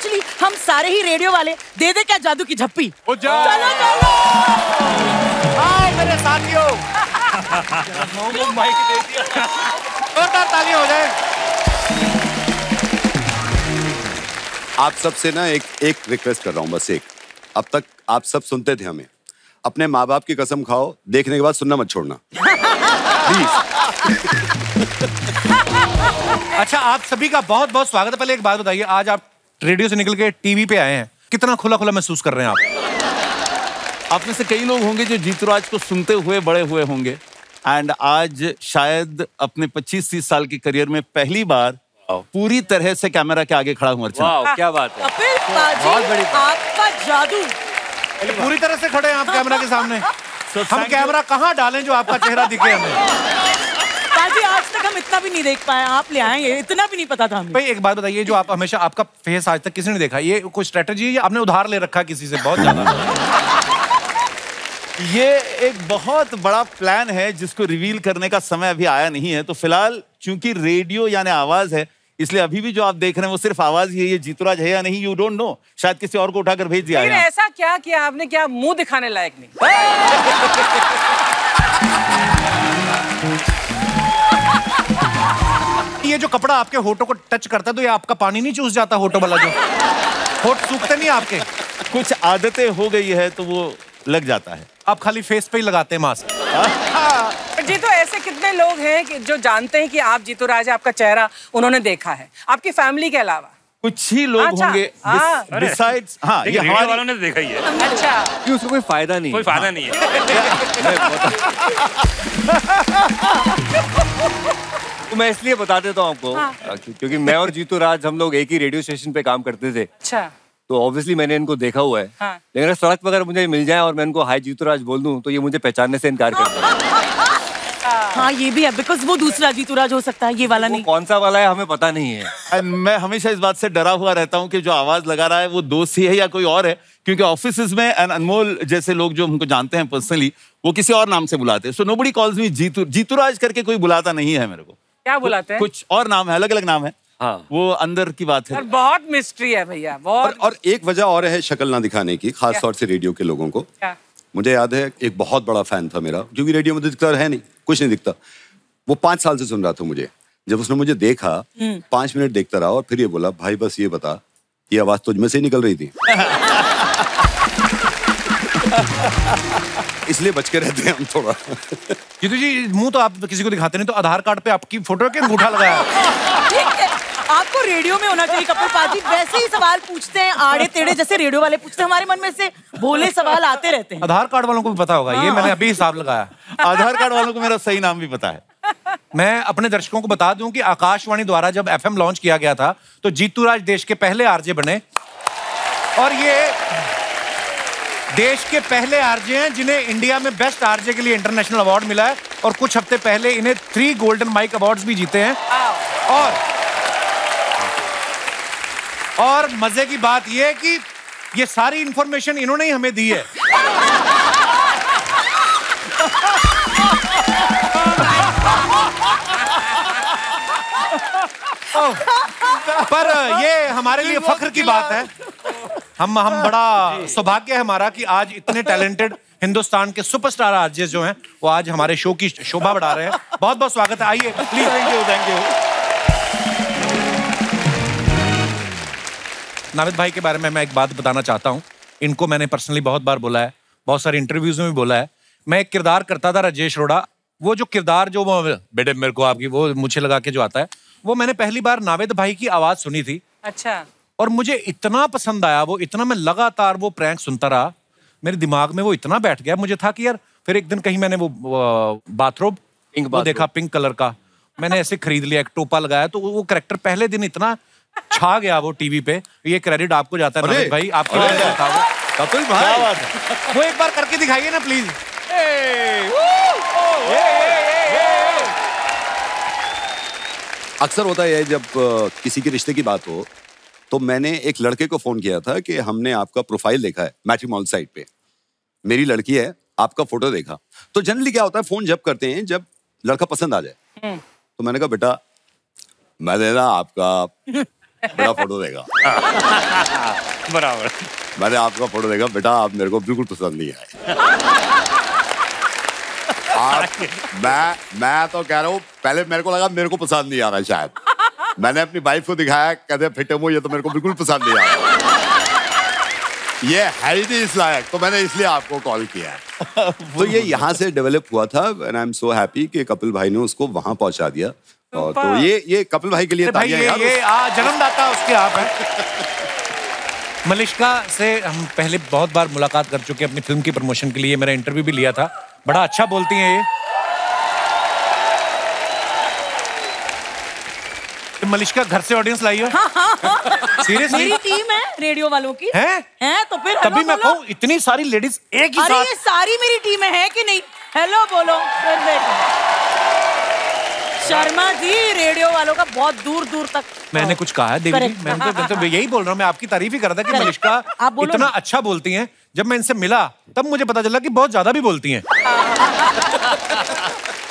Actually हम सारे ही radio वाले दे दे क्या जादू की झप्पी। चलो चलो हाय मेरे साथियों। माइक दे दिया। जोरदार ताली हो जाए। आप सबसे ना एक रिक्वेस्ट कर रहा हूँ, बस एक। अब तक आप सब सुनते थे हमें, अपने माँ बाप की कसम खाओ, देखने के बाद सुनना मत छोड़ना प्लीज। अच्छा, आप सभी का बहुत बहुत स्वागत है। पहले एक बात बताइए, आज आप रेडियो से निकल के टीवी पे आए हैं, कितना खुला खुला महसूस कर रहे हैं आप में से कई लोग होंगे जो जीतूराज को सुनते हुए बड़े हुए होंगे, एंड आज शायद अपने 25-30 साल की करियर में पहली बार पूरी तरह से कैमरा के आगे खड़ा हूँ। वाह, क्या बात है। कपिल पाजी, आपका जादू। पूरी तरह से खड़े हैं आप कैमरा के सामने। हम कैमरा कहाँ डालें जो आपका चेहरा दिखे हमें। पाजी, आज तक हम इतना भी नहीं देख पाए, आप ले आएंगे, इतना भी नहीं पता था हमें। भाई एक बात बताइए, जो आप हमेशा आपका फेस आज तक किसी ने देखा, ये कोई स्ट्रेटजी है या आपने उधार ले रखा किसी से बहुत ज्यादा? ये एक बहुत बड़ा प्लान है जिसको रिवील करने का समय अभी आया नहीं है। तो फिलहाल चूंकि रेडियो यानी आवाज है, इसलिए अभी भी जो आप देख रहे हैं वो सिर्फ आवाज ही है। ये जीतूराज है या नहीं, यू डोंट नो। शायद किसी और को उठाकर भेज दिया है। ऐसा क्या किया आपने, क्या मुंह दिखाने लायक नहीं? ये जो कपड़ा आपके होठों को टच करता है, तो ये आपका पानी नहीं चूस जाता होठों वाला? जो होठ सूखते नहीं आपके? कुछ आदतें हो गई है तो वो लग जाता है। आप खाली फेस पे ही लगाते हैं मास्क? जी, तो ऐसे कितने लोग हैं कि जो जानते हैं कि आप जीतूराज, आपका चेहरा उन्होंने देखा है आपकी फैमिली के अलावा? कुछ ही लोग होंगे बिसाइड्स। हाँ, ये हमारे वालों ने देखा ही है। अच्छा, कि उसको कोई फायदा नहीं, कोई फायदा नहीं है। तो मैं इसलिए बता देता हूँ आपको, क्योंकि मैं और जीतूराज हम लोग एक ही रेडियो स्टेशन पे काम करते थे। अच्छा, तो ऑब्वियसली मैंने इनको देखा हुआ है। लेकिन अगर सड़क पर अगर मुझे मिल जाए और मैं इनको हाय जीतूराज बोल दूं, तो ये मुझे पहचानने से इनकार कर देंगे। हाँ, ये भी है, बिकॉज वो दूसरा जीतूराज हो सकता है, ये वाला नहीं। कौन सा वाला है हमें पता नहीं है। मैं हमेशा इस बात से डरा हुआ रहता हूँ कि जो आवाज लगा रहा है वो दोस्त ही है या कोई और है, क्योंकि ऑफिसेज में अनमोल जैसे लोग जो हमको जानते हैं पर्सनली, वो किसी और नाम से बुलाते हैं। सो नोबडी कॉल्स मी जीतूराज करके कोई बुलाता नहीं है मेरे को। क्या बुलाते हैं? कुछ और नाम है, अलग अलग नाम है। हाँ, वो अंदर की बात है। बहुत मिस्ट्री है भैया, बहुत। और एक वजह और है शक्ल ना दिखाने की, खास तौर से रेडियो के लोगों को। क्या? मुझे याद है, एक बहुत बड़ा फैन था मेरा, क्योंकि रेडियो में दिखता है नहीं, कुछ नहीं दिखता। वो 5 साल से सुन रहा था मुझे। जब उसने मुझे देखा, 5 मिनट देखता रहा और फिर ये बोला, भाई बस ये बता, ये आवाज तुझ में से ही निकल रही थी। इसलिए बच के रहते हैं हम थोड़ा। जीतू जी, मुंह तो आप किसी को दिखाते नहीं, तो आधार कार्ड पे आपकी फोटो के अंगूठा लगाया? ठीक है, आपको रेडियो में होना चाहिए कपिल पाजी। वैसे ही सवाल पूछते हैं आड़े टेढ़े, जैसे रेडियो वाले पूछते हैं, हमारे मन में से भोले सवाल आते रहते हैं। आधार कार्ड वालों को भी पता होगा, ये मैंने अभी हिसाब लगाया। आधार कार्ड वालों को मेरा सही नाम भी पता है। मैं अपने दर्शकों को बता दूं कि आकाशवाणी द्वारा जब FM लॉन्च किया गया था, तो जीतूराज देश के पहले आरजे बने, और ये देश के पहले आरजे हैं जिन्हें इंडिया में बेस्ट आरजे के लिए इंटरनेशनल अवार्ड मिला है, और कुछ हफ्ते पहले इन्हें 3 गोल्डन माइक अवार्ड्स भी जीते हैं। और मजे की बात यह है कि ये सारी इंफॉर्मेशन इन्होंने ही हमें दी है। पर ये हमारे लिए फख्र की बात है। हम बड़ा सौभाग्य है हमारा कि आज इतने टैलेंटेड हिंदुस्तान के सुपरस्टार आरजे जो हैं, वो आज हमारे शो की शोभा बढ़ा रहे हैं। बहुत बहुत स्वागत है, आइए प्लीज। Thank you. नाविद भाई के बारे में मैं एक बात बताना चाहता हूँ। इनको मैंने पर्सनली बहुत बार बोला है, बहुत सारे इंटरव्यूज में भी बोला है। मैं एक किरदार करता था, राजेश रोड़ा। वो जो किरदार जो बेटे मेरे को आपकी वो मुझे लगा के जो आता है, वो मैंने पहली बार नाविद भाई की आवाज सुनी थी। अच्छा। और मुझे इतना पसंद आया वो, इतना मैं लगातार वो प्रैंक सुनता रहा, मेरे दिमाग में वो इतना बैठ गया। मुझे था कि यार, फिर एक दिन कहीं मैंने वो बाथरोब वो देखा पिंक कलर का, मैंने ऐसे खरीद लिया, एक टोपा लगाया, तो वो कैरेक्टर पहले दिन इतना छा गया वो टीवी पे। ये क्रेडिट आपको जाता है नाविद भाई, आपकी वजह से था वो। कपिल भाई, वो एक बार करके दिखाइए ना प्लीज। अक्सर होता है जब किसी के रिश्ते की बात हो, तो मैंने एक लड़के को फोन किया था कि हमने आपका प्रोफाइल देखा है मैट्रिमोनियल साइट पे, मेरी लड़की है, आपका फोटो देखा। तो जनरली क्या होता है, फोन जब करते हैं जब लड़का पसंद आ जाए। तो मैंने कहा बेटा मैं दे रहा आपका बेटा फोटो देगा। बराबर। मैंने आपका फोटो देखा, बेटा आप मेरे को बिल्कुल पसंद नहीं आए। मैं तो कह रहा हूँ, पहले मेरे को लगा मेरे को पसंद नहीं आ रहा शायद। मैंने अपनी वाइफ को दिखाया, कहते फिटे मुंह, ये तो मेरे को बिल्कुल पसंद नहीं आ रहा, ये है ही नहीं इस लायक, तो मैंने इसलिए आपको कॉल किया है। तो ये यहाँ से डेवलप हुआ था and I am so happy कि कपिल भाई ने उसको वहां पहुंचा दिया। और तो ये कपिल भाई के लिए भाई ये जन्मदाता उसके आप हैं। मलिश्का से हम पहले बहुत बार मुलाकात कर चुके हैं अपनी फिल्म की प्रमोशन के लिए, मेरा इंटरव्यू भी लिया था। बड़ा अच्छा बोलती हैं ये। तो मलिश्का घर से ऑडियंस लाई हो? सीरियसली? मेरी टीम है रेडियो वालों की। हैं? तो फिर तभी मैं कहूँ इतनी सारी लेडीज एक ही अरे साथ। ये सारी मेरी टीम है कि नहीं? हेलो बोलो। शर्मा जी रेडियो वालों का बहुत दूर दूर तक। मैंने कुछ कहा है देवी जी? मैं तो यही बोल रहा हूँ, मैं आपकी तारीफ ही कर रहा था कि मलिश्का इतना अच्छा बोलती हैं। जब मैं इनसे मिला तब मुझे पता चला कि बहुत ज्यादा भी बोलती हैं।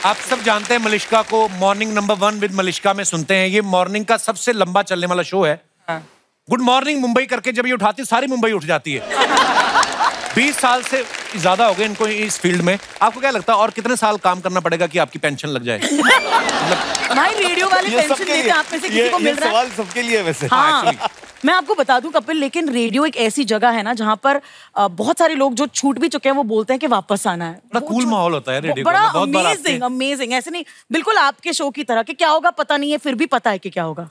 आप सब जानते हैं मलिश्का को मॉर्निंग नंबर 1 विद मलिश्का में सुनते हैं। ये मॉर्निंग का सबसे लंबा चलने वाला शो है। गुड मॉर्निंग मुंबई करके जब ये उठाती सारी मुंबई उठ जाती है। 20 साल से ज्यादा हो गए इनको इस फील्ड में। आपको क्या लगता है और कितने साल काम करना पड़ेगा कि आपकी पेंशन लग जाए? भाई रेडियो वाले पेंशन देते हैं, आप में से किसी को मिल रहा है? सवाल सबके लिए वैसे। हाँ, मैं आपको बता दूं कपिल, लेकिन रेडियो एक ऐसी जगह है ना जहाँ पर बहुत सारे लोग जो छूट भी चुके हैं वो बोलते हैं कि वापस आना है। बड़ा कूल माहौल होता है रेडियो बड़ा का। अमेजिंग अमेजिंग, ऐसे नहीं, बिल्कुल आपके शो की तरह कि क्या होगा पता नहीं है, फिर भी पता है कि क्या होगा।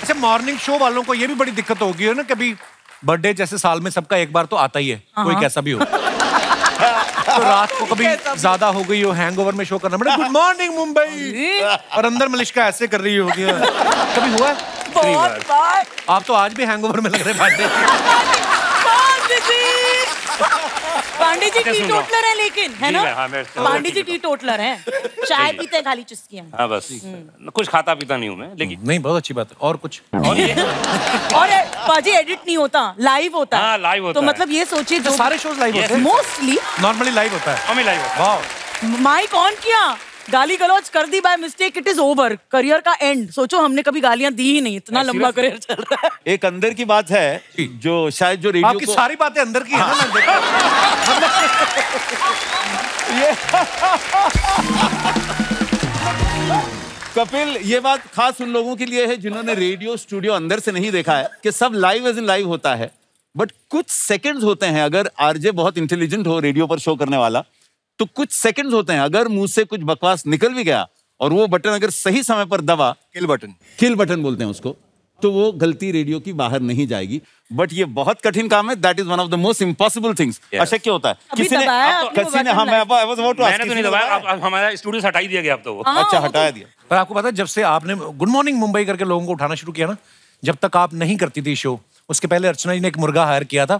अच्छा, मॉर्निंग शो वालों को ये भी बड़ी दिक्कत होगी है ना, कभी बर्थडे जैसे साल में सबका एक बार तो आता ही है, कोई कैसा भी हो। तो रात को कभी ज्यादा हो गई हो, हैंगओवर में शो करना पड़े, गुड मॉर्निंग मुंबई, और अंदर मलिश्का ऐसे कर रही होगी। कभी हुआ? बहुत बार। आप तो आज भी हैंगओवर में लग रहे पांडे पांडे जी टी टोटलर है, लेकिन है ना? हाँ, पांडे जी टी टोटलर हैं, चाय पीते हैं खाली चुस्कियां। हाँ बस, कुछ खाता पीता नहीं हूँ मैं, लेकिन नहीं, बहुत अच्छी बात है। और कुछ? और पाजी एडिट नहीं होता, लाइव होता है। हाँ, लाइव होता तो है। मतलब ये सोचिए जो सारे शोज लाइव होते हैं मोस्टली, नॉर्मली लाइव होता है। हमें लाइव होता है। वाह, माइक ऑन किया, गाली गलौज कर दी by mistake, it is over, career का एंड। सोचो हमने कभी गालियां दी ही नहीं, इतना लंबा करियर चल रहा है। एक अंदर की बात है जो शायद जो रेडियो आपकी सारी बातें अंदर की है ना, मैं देखा। कपिल, ये बात खास उन लोगों के लिए है जिन्होंने रेडियो स्टूडियो अंदर से नहीं देखा है कि सब लाइव एज इन लाइव होता है, बट कुछ सेकंड्स होते हैं। अगर आरजे बहुत इंटेलिजेंट हो रेडियो पर शो करने वाला, तो कुछ सेकंड्स होते हैं, अगर मुंह से कुछ बकवास निकल भी गया और वो बटन अगर सही समय पर दबा, किल बटन बोलते हैं उसको, तो वो गलती रेडियो की बाहर नहीं जाएगी। बट ये बहुत कठिन काम है, that is one of the most impossible things. अशक्य होता है। किसी ने मैंने तो नहीं दबाया, अब हमारा स्टूडियो से हटा ही दिया गया अब तो वो। अच्छा, हटाया दिया। पर आपको पता है जब से आपने गुड मॉर्निंग मुंबई करके लोगों को उठाना शुरू किया ना, जब तक आप नहीं करती थी शो, उसके पहले अर्चना जी ने एक मुर्गा हायर किया था।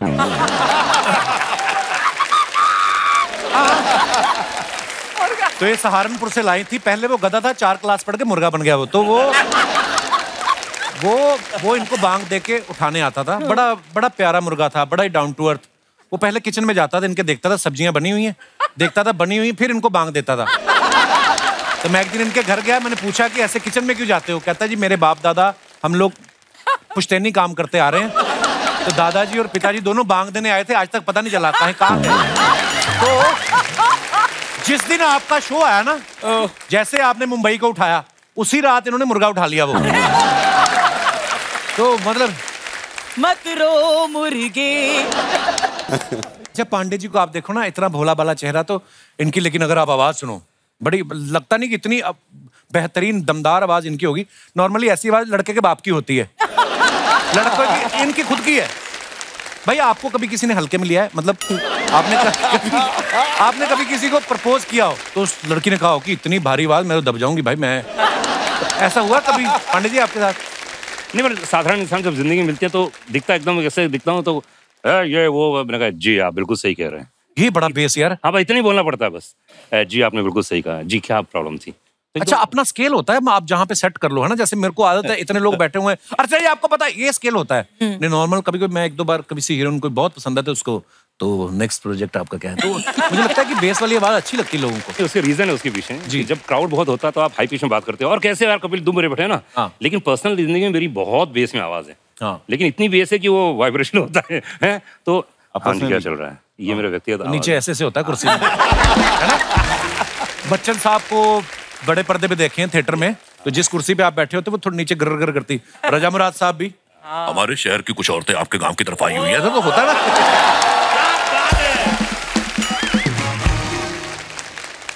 तो ये सहारनपुर से लाई थी, पहले वो गधा था, 4 क्लास पढ़ के मुर्गा बन गया वो। तो वो इनको बांग दे के उठाने आता था। बड़ा प्यारा मुर्गा था, बड़ा ही डाउन टू अर्थ। वो पहले किचन में जाता था, इनके देखता था सब्जियां बनी हुई हैं, देखता था बनी हुई, फिर इनको बांग देता था। तो मैं एक दिन इनके घर गया, मैंने पूछा कि ऐसे किचन में क्यों जाते हो? कहता जी मेरे बाप दादा हम लोग पुश्तैनी काम करते आ रहे हैं, तो दादाजी और पिताजी दोनों बांग देने आए थे, आज तक पता नहीं चला कहाँ है। तो जिस दिन आपका शो आया ना, जैसे आपने मुंबई को उठाया, उसी रात इन्होंने मुर्गा उठा लिया वो। तो मतलब मत रो मुर्गे। जब पांडे जी को आप देखो ना, इतना भोला भाला चेहरा, तो इनकी, लेकिन अगर आप आवाज सुनो, बड़ी लगता नहीं कि इतनी बेहतरीन दमदार आवाज इनकी होगी। नॉर्मली ऐसी आवाज लड़के के बाप की होती है, लड़कों की, इनकी खुद की है। भाई आपको कभी किसी ने हल्के में लिया है? मतलब आपने कभी किसी को प्रपोज किया हो तो उस लड़की ने कहा हो कि इतनी भारी आवाज मैं तो दब जाऊंगी भाई मैं, ऐसा हुआ कभी पांडे जी आपके साथ? नहीं, पर साधारण इंसान जब जिंदगी मिलती है तो दिखता एकदम कैसे दिखता हूँ, तो ये वो, मैंने कहा जी आप बिल्कुल सही कह रहे हैं। ये बड़ा बेस यार। हाँ भाई, इतना ही बोलना पड़ता है बस, जी आपने बिल्कुल सही कहा, जी क्या प्रॉब्लम थी। अच्छा, अपना स्केल होता है, आप जहाँ पे सेट कर लो, है ना? जैसे मेरे को आदत है, इतने लोग बैठे हुए हैं, अच्छा ये आपको पता है, ये स्केल होता है। नहीं, नॉर्मल कभी कोई, मैं 1-2 बार कभी सी हीरोइन कोई बहुत पसंद है तो उसको तो नेक्स्ट प्रोजेक्ट आपका क्या है? तो मुझे लगता है कि बेस वाली आवाज अच्छी लगती है लोगों को। उसके रीजन है उसके पीछे जी। जब क्राउड बहुत होता है तो आप हाई पिच में बात करते हो और कैसे यार कपिल तुम मेरे बैठे ना। हाँ। लेकिन पर्सनल जिंदगी में मेरी बहुत बेस में आवाज है। हाँ। लेकिन इतनी बेस है कि वो वाइब्रेशन होता है तो हाँ जी, क्या चल रहा है ये मेरा व्यक्तिगत आवाज नीचे है। ऐसे होता है कुर्सी में, है ना? बच्चन साहब को बड़े पर्दे पे देखे हैं थिएटर में, तो जिस कुर्सी पे आप बैठे होते वो थोड़ी नीचे गर गर करती। रजा मुराद साहब भी हमारे शहर की कुछ औरतें आपके गांव की तरफ आई हुई है। तो होता है ना।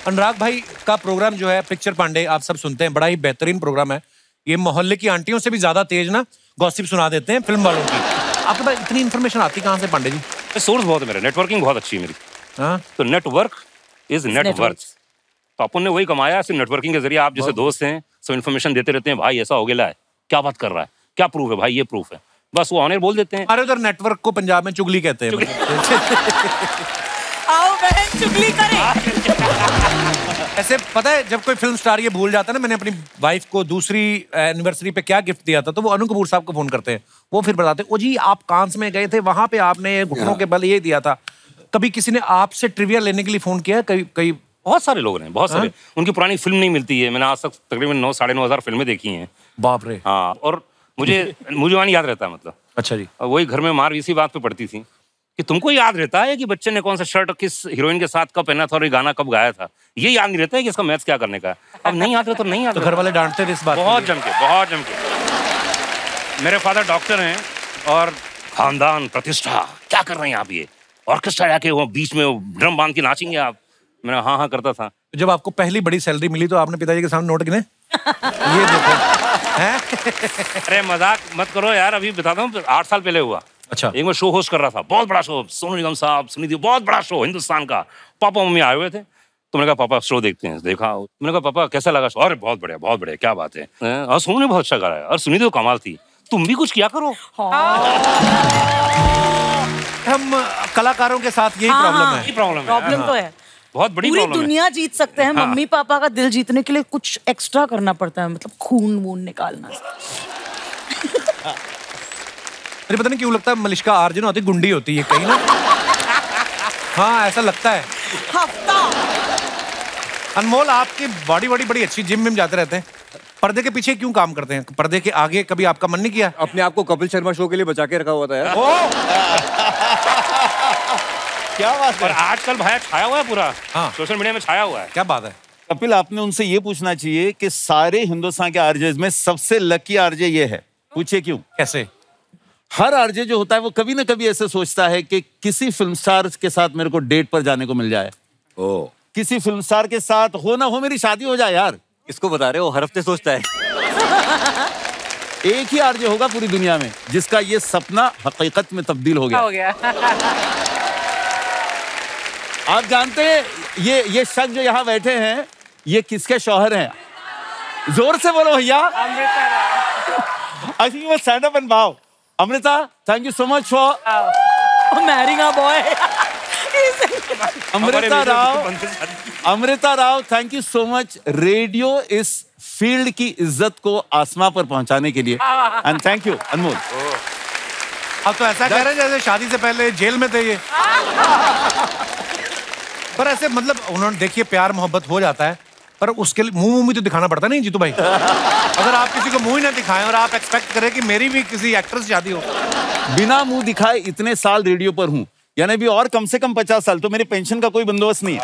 अनुराग भाई का प्रोग्राम जो है पिक्चर पांडे, आप सब सुनते हैं, बड़ा ही बेहतरीन प्रोग्राम है। ये मोहल्ले की आंटियों से भी ज्यादा तेज ना गॉसिप सुना देते हैं फिल्म वालों की। आपके पास इतनी इन्फॉर्मेशन आती कहाँ से पांडे जी? सोर्स बहुत है मेरा, नेटवर्किंग बहुत अच्छी है मेरी। हाँ? तो नेटवर्क इज नेटवर्क। तो अपन ने वही कमाया सिर्फ नेटवर्किंग के जरिए। आप जैसे दोस्त हैं सब इन्फॉर्मेशन देते रहते हैं, भाई ऐसा हो गया है, क्या बात कर रहा है, क्या प्रूफ है भाई, ये प्रूफ है, बस वो ऑनर बोल देते हैं। हमारे उधर नेटवर्क को पंजाब में चुगली कहते हैं। आओ बहन चुगली करें। ऐसे पता है जब कोई फिल्म स्टार ये भूल जाता है ना, मैंने अपनी वाइफ को दूसरी एनिवर्सरी पे क्या गिफ्ट दिया था, तो वो अनु कपूर साहब को फोन करते हैं। वो फिर बताते ओ जी आप कांस में गए थे, वहां पे आपने घुटनों के बल ये दिया था। कभी किसी ने आपसे ट्रिविया लेने के लिए फोन किया? कई बहुत सारे लोग हैं, बहुत सारे। उनकी पुरानी फिल्म नहीं मिलती है। मैंने आज तक तकरीबन 9-9,500 फिल्में देखी हैं। बाप रे। हाँ, और मुझे वहाँ याद रहता है, मतलब। अच्छा जी। वही घर में मार इसी बात पे पड़ती थी कि तुमको याद रहता है कि बच्चे ने कौन सा शर्ट किस हीरोइन के साथ कब पहना था और ये गाना कब गाया था। ये याद नहीं रहता है कि इसका मैथ्स क्या करने का है। अब नहीं याद रहता तो नहीं याद। तो घर वाले डांटते थे इस बात? बहुत जम के। मेरे फादर डॉक्टर हैं और खानदान प्रतिष्ठा, क्या कर रहे हैं आप, ये ऑर्केस्ट्रा जाके वो बीच में ड्रम बांध के नाचेंगे आप? मैंने हाँ करता था। जब आपको पहली बड़ी सैलरी मिली तो आपने पिताजी के सामने नोट गिने? ये देखो। हैं? अरे मजाक मत करो यार, अभी बताता हूँ 8 साल पहले हुआ। अच्छा। एक मैं शो होस्ट कर रहा था, बहुत बड़ा शो, सोनू निगम साहब, सुनी थी, बहुत बड़ा शो हिंदुस्तान का। पापा मम्मी आए हुए थे, तो मैंने कहा पापा शो देखते हैं। देखा, मैंने कहा पापा कैसा लगा शो? अरे बहुत बढ़िया, क्या बात है। और सोनू ने बहुत अच्छा गाया और सुनी थी कमाल थी, तुम भी कुछ किया करो। हम कलाकारों के साथ यही प्रॉब्लम है। प्रॉब्लम तो है, बहुत बड़ी पूरी प्रॉब्लम है। दुनिया जीत सकते हैं, मम्मी पापा का दिल जीतने के लिए कुछ एक्स्ट्रा करना पड़ता है, मतलब खून वून निकालना। मुझे पता नहीं क्यों लगता है मलिश्का आर्जन होती गुंडी होती है कहीं ना। हाँ ऐसा लगता है। हफ्ता। अनमोल आपकी बॉडी बड़ी अच्छी, जिम में जाते रहते हैं, पर्दे के पीछे क्यों काम करते हैं? पर्दे के आगे कभी आपका मन नहीं किया? अपने आप को कपिल शर्मा शो के लिए बचा के रखा हुआ था यार। क्या बात है। और आजकल भाई छाया हुआ है पूरा। हाँ। सोशल मीडिया में छाया हुआ है। क्या बात है। कपिल, आपने उनसे ये पूछना चाहिए कि सारे हिंदुस्तान के आरजेज में सबसे लकी आरजे ये है। पूछिए क्यों? कैसे? हर आरजे जो होता है वो कभी ना कभी ऐसे सोचता है कि किसी फिल्म स्टार के साथ मेरे को डेट पर जाने को मिल जाए, किसी फिल्म स्टार के साथ हो ना हो मेरी शादी हो जाए यार। इसको बता रहे हो, हर हफ्ते सोचता है। एक ही आरजे होगा पूरी दुनिया में जिसका ये सपना हकीकत में तब्दील हो गया। आप जानते हैं ये शख्स जो यहाँ बैठे हैं ये किसके शौहर हैं? जोर से बोलो भैया। I think stand up and bow. Amrita, thank you so much for marrying a boy. Amrita Rao, thank you so much. Radio इस फील्ड की इज्जत को आसमां पर पहुंचाने के लिए, एंड थैंक यू अनमोल। अब तो ऐसा कह रहे हैं जैसे शादी से पहले जेल में थे ये। पर ऐसे मतलब उन्होंने, देखिए प्यार मोहब्बत हो जाता है पर उसके लिए मुंह भी तो दिखाना पड़ता नहीं जीतू भाई। अगर आप किसी को मुंह ही ना दिखाएं और आप एक्सपेक्ट करें कि मेरी भी किसी एक्टर से शादी हो। बिना मुंह दिखाए इतने साल रेडियो पर हूं, यानी भी और कम से कम 50 साल, तो मेरे पेंशन का कोई बंदोबस्त नहीं है।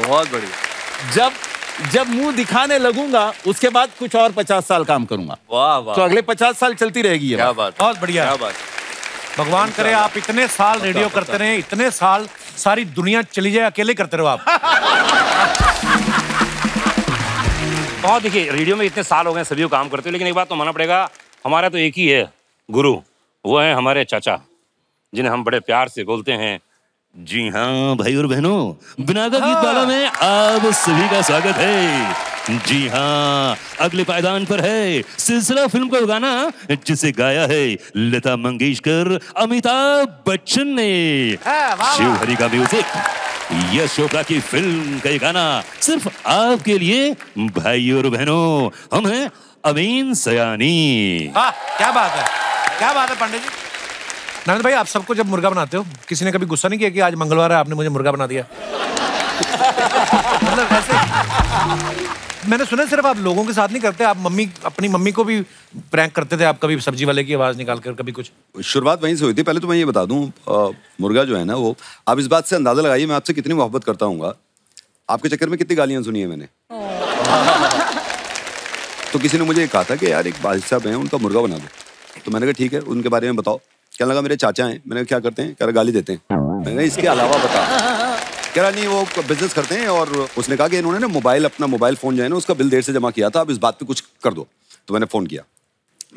बहुत बढ़िया। जब मुंह दिखाने लगूंगा उसके बाद कुछ और 50 साल काम करूंगा। वाह वाह। तो अगले 50 साल चलती रहेगी ये। क्या बात। बहुत बढ़िया। क्या बात। भगवान करे आप इतने साल रेडियो करते रहे, इतने साल सारी दुनिया चली जाए, अकेले करते रहो आप। बहुत, देखिए रेडियो में इतने साल हो गए, सभी को काम करते हो, लेकिन एक बात तो मानना पड़ेगा, हमारा तो एक ही है गुरु, वो है हमारे चाचा, जिन्हें हम बड़े प्यार से बोलते हैं। जी हाँ भाई और बहनों, बिनागा गीत वाला में आप सभी का स्वागत है। जी हाँ, अगले पायदान पर है सिलसिला फिल्म का गाना जिसे गाया है लता मंगेशकर, अमिताभ बच्चन ने। शिवहरी का म्यूजिक, यश चोपड़ा की फिल्म का ये गाना सिर्फ आपके लिए भाई और बहनों। हम हैं अमीन सयानी। क्या बात है, क्या बात है पंडित जी। नाविद भाई, आप सबको जब मुर्गा बनाते हो, किसी ने कभी गुस्सा नहीं किया कि आज मंगलवार है, आपने मुझे मुर्गा बना दिया? मतलब ऐसे मैंने सुना सिर्फ आप लोगों के साथ नहीं करते, आप अपनी मम्मी को भी प्रैंक करते थे। आप कभी सब्जी वाले की आवाज निकाल कर कभी कुछ? शुरुआत वहीं से हुई थी। पहले तो मैं ये बता दूं, मुर्गा जो है ना, वो आप इस बात से अंदाजा लगाइए मैं आपसे कितनी मोहब्बत करता हूँ। आपके चक्कर में कितनी गालियां सुनी है मैंने। तो किसी ने मुझे कहा था कि यार एक भाई साहब हैं, उनका मुर्गा बना दो। तो मैंने कहा ठीक है, उनके बारे में बताओ। कहने लगा मेरे चाचा हैं। मैंने कहा क्या करते हैं? कह रहा गाली देते हैं। मैंने कहा इसके अलावा बता। कह रहा नहीं, वो बिजनेस करते हैं। और उसने कहा कि इन्होंने ना अपना मोबाइल फोन जो है ना, उसका बिल देर से जमा किया था, अब इस बात पे कुछ कर दो। तो मैंने फोन किया,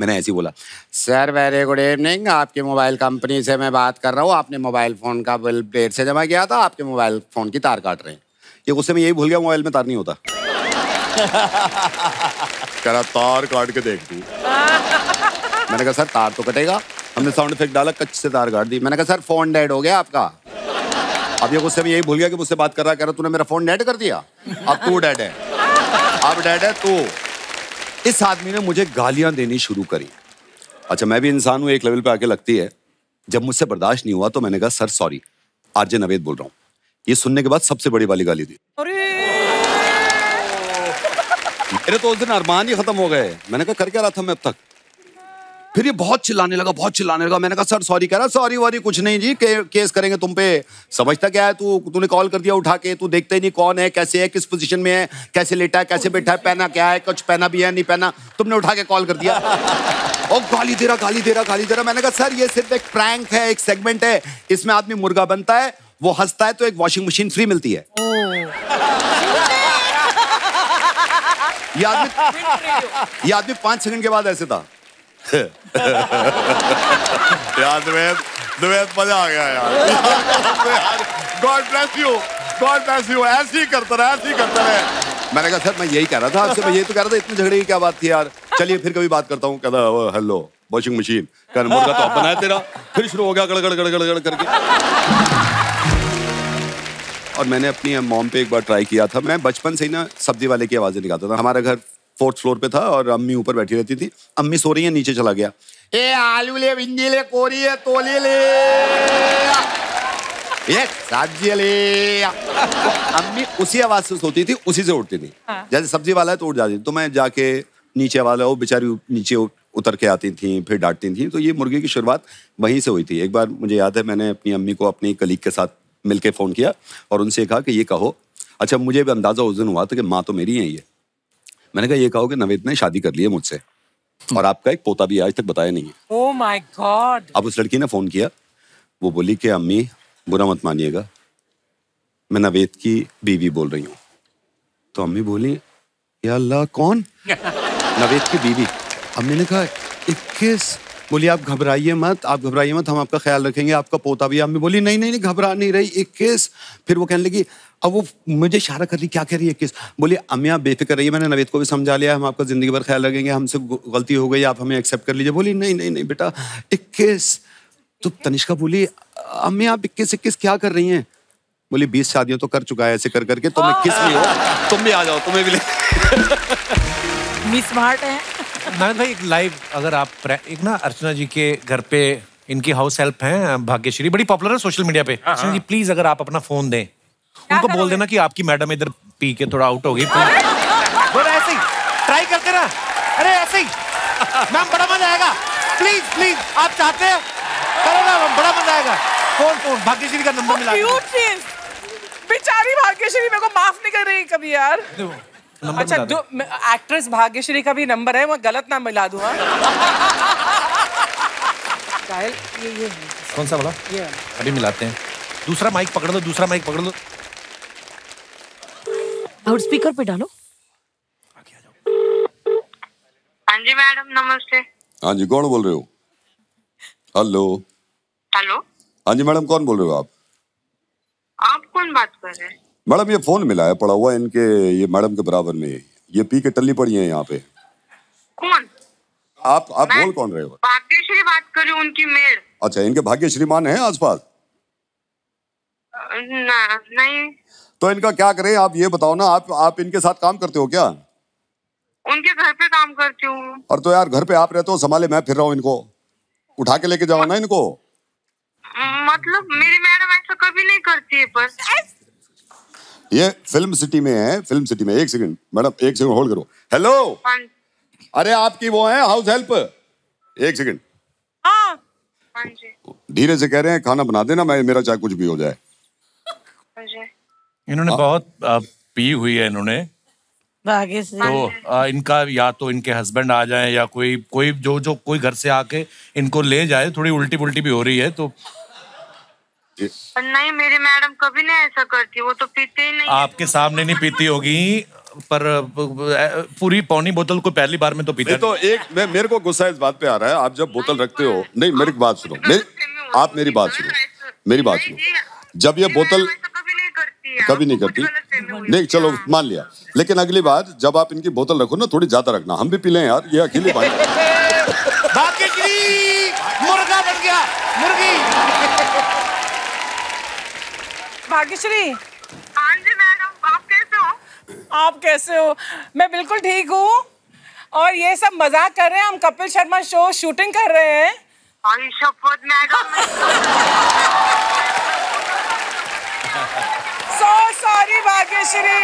मैंने ऐसे ही बोला, सर वेरी गुड इवनिंग, आपकी मोबाइल कंपनी से मैं बात कर रहा हूँ। आपने मोबाइल फोन का बिल देर से जमा किया था, आपके मोबाइल फोन की तार काट रहे हैं। ये गुस्से में यही भूल गया मोबाइल में तार नहीं होता। कह रहा तार काट के देख तू। मैंने कहा सर तार तो कटेगा। हमने साउंड इफेक्ट डाला, कच्चे से तार काट दी। मैंने कहा सर फोन डेड हो गया आपका। अब ये गुस्से में यही भूल गया कि मुझसे बात कर रहा है। कह रहा तूने मेरा फोन डेड कर दिया, अब तू डेड है, अब डेड है तू। इस आदमी ने मुझे गालियां देनी शुरू करी। अच्छा, मैं भी इंसान हूं, एक लेवल पे आके लगती है। जब मुझसे बर्दाश्त नहीं हुआ तो मैंने कहा सर सॉरी, आरजे नवेद बोल रहा हूँ। ये सुनने के बाद सबसे बड़ी वाली गाली दी। मेरे तो उस दिन अरमान ही खत्म हो गए। मैंने कहा कर क्या रहा था मैं अब तक? फिर ये बहुत चिल्लाने लगा। मैंने कहा सर सॉरी। कह रहा सॉरी वॉरी कुछ नहीं जी, केस करेंगे तुम पे। समझता क्या है तूने कॉल कर दिया उठा के, तू देखता ही नहीं कौन है, कैसे है, किस पोजीशन में है, कैसे लेटा है, कैसे बैठा है, पहना क्या है, कुछ पहना भी है नहीं पहना, तुमने उठा के कॉल कर दिया। और गाली दे रहा। मैंने कहा सर ये सिर्फ एक प्रैंक है, एक सेगमेंट है, इसमें आदमी मुर्गा बनता है, वो हंसता है तो एक वॉशिंग मशीन फ्री मिलती है। ये आदमी 5 सेकंड के बाद ऐसे था। यार दुवेद मजा आ गया यार। God bless you. ऐसे ही करता रहे। मैंने कहा सर मैं यही कह रहा था आपसे, मैं यही तो कह रहा था, इतने झगड़े की क्या बात थी यार, चलिए फिर कभी बात करता हूँ। कहता हेलो वॉशिंग मशीन, कह मुर्गा तो आप बनाया तेरा। फिर शुरू हो गया गड़ करके। और मैंने अपनी मॉम पे एक बार ट्राई किया था। मैं बचपन से ही ना सब्जी वाले की आवाजें निकालता था। हमारा घर 4th फ्लोर पे था और अम्मी ऊपर बैठी रहती थी। अम्मी सो रही है, नीचे चला गया, ए आलू ले, भिंडी ले, कोरी है, तोली ले, ये सब्जी ले। अम्मी उसी आवाज से सोती थी, उसी से उठती थी। जैसे सब्जी वाला है तो उठ जाती थी। तो मैं जाके नीचे वाला, वो बेचारी नीचे उतर के आती थी, फिर डांटती थी। तो ये मुर्गे की शुरुआत वहीं से हुई थी। एक बार मुझे याद है, मैंने अपनी अम्मी को अपनी कलीग के साथ मिलके फोन किया और उनसे कहा कि ये कहो। अच्छा, मुझे भी अंदाजा उस दिन हुआ था कि माँ तो मेरी है ये। मैंने कहा ये कहो कि नवेद ने शादी कर ली है मुझसे और आपका एक पोता भी आज तक बताया नहीं है। Oh my God. अब उस लड़की ने फोन किया, वो बोली कि अम्मी बुरा मत मानिएगा, मैं नवेद की बीवी बोल रही हूँ। तो अम्मी बोली या अल्लाह कौन? नवेद की बीवी। अम्मी ने कहा 21। बोली आप घबराइए मत, हम आपका ख्याल रखेंगे, आपका पोता भी। अम्मी बोली नहीं घबरा नहीं रही, 21। फिर वो कहने लगी, अब वो मुझे इशारा कर रही, क्या कह रही है 21? बोली अम्मी आप बेफिक्र रहिए, मैंने नवेद को भी समझा लिया, हम आपका जिंदगी भर ख्याल रखेंगे, हमसे गलती हो गई, आप हमें एक्सेप्ट कर लीजिए। बोली नहीं बेटा 21। तो तनिष्का बोली अम्मी आप 21 क्या कर रही हैं? बोली 20 शादियां तो कर चुका है ऐसे कर करके, तुम 21 नहीं हो, तुम भी आ जाओ, तुम्हें भी ले। मिस स्मार्ट है। नाविद भाई, एक लाइव अगर आप एक ना अर्चना जी के घर पे, इनकी हाउस हेल्प हैं भाग्यश्री, बड़ी पॉपुलर है सोशल मीडिया पे। अर्चना जी प्लीज अगर आप अपना फोन दें, उनको बोल देना कि आपकी मैडम इधर पी के थोड़ा आउट हो गई। बोला ऐसे ही ट्राई करते ना, अरे ऐसे ही मैम बड़ा मजा आएगा, प्लीज आप चाहते हैं करो ना, बड़ा मजा आएगा। फोन भाग्यश्री का नंबर मिला। बेचारी भाग्यश्री मेरे को माफ नहीं कर रही कभी यार। अच्छा, जो एक्ट्रेस भाग्यश्री का भी नंबर है, मैं गलत ना मिला दूं। ये कौन सा वाला? ये अभी मिलाते हैं। दूसरा माइक पकड़ लो, लाउड स्पीकर पे डालो। हाँ जी मैडम नमस्ते। हाँ जी, कौन बोल रहे हो? हेलो। हाँ जी मैडम, कौन बोल रहे हो आप कौन बात कर रहे हैं? मैडम ये फोन मिला है, पड़ा हुआ है इनके, ये मैडम के बराबर में, ये पी के टल्ली पड़ी है यहाँ पे। कौन? आप बोल कौन रहे हो? भाग्यश्री बात कर रही हूँ, उनकी मेड। अच्छा, इनके भाग्यश्री मान है आसपास? नहीं। तो इनका क्या करें आप ये बताओ ना, आप इनके साथ काम करते हो क्या? उनके घर पे काम करती हूँ। और तो यार घर पे आप रहते हो, संभाले मैं फिर रहा हूँ, इनको उठा के लेके जाओ ना इनको। मतलब मेरी मैडम ऐसा कभी नहीं करती है। पर ये फिल्म सिटी में है, फिल्म सिटी में। एक सेकंड मैडम, एक सेकंड होल्ड करो। हेलो, अरे आपकी वो है हाउस हेल्प। एक सेकंड। हाँ जी, धीरे से कह रहे हैं खाना बना देना, मैं मेरा चाहे कुछ भी हो जाए। इन्होंने बहुत पी हुई है इन्होंने, तो इनका या तो इनके हस्बैंड आ जाएं या कोई जो कोई घर से आके इनको ले जाए। थोड़ी उल्टी पुल्टी भी हो रही है तो। नहीं, मेरी मैडम कभी नहीं ऐसा करती, वो तो पीते ही नहीं। आपके सामने नहीं पीती होगी, पर पूरी पौनी बोतल को पहली बार में तो पीते। तो एक मेरे को गुस्सा इस बात पे आ रहा है, आप जब बोतल रखते हो, नहीं मेरी बात सुनो, आप मेरी बात सुनो, मेरी बात सुनो। जब ये बोतल कभी नहीं करती, नहीं चलो मान लिया, लेकिन अगली बार जब आप इनकी बोतल रखो ना, थोड़ी ज्यादा रखना, हम भी पी लें यार, ये अकेले पानी। मुर्गा बन गया, मुर्गी। भाग्यश्री। हाँ जी मैडम, आप कैसे हो? आप कैसे हो? मैं बिल्कुल ठीक हूँ। और ये सब मजाक कर रहे हैं, हम कपिल शर्मा शो शूटिंग कर रहे हैं। शपथ मैडम। So sorry Bhagyashree.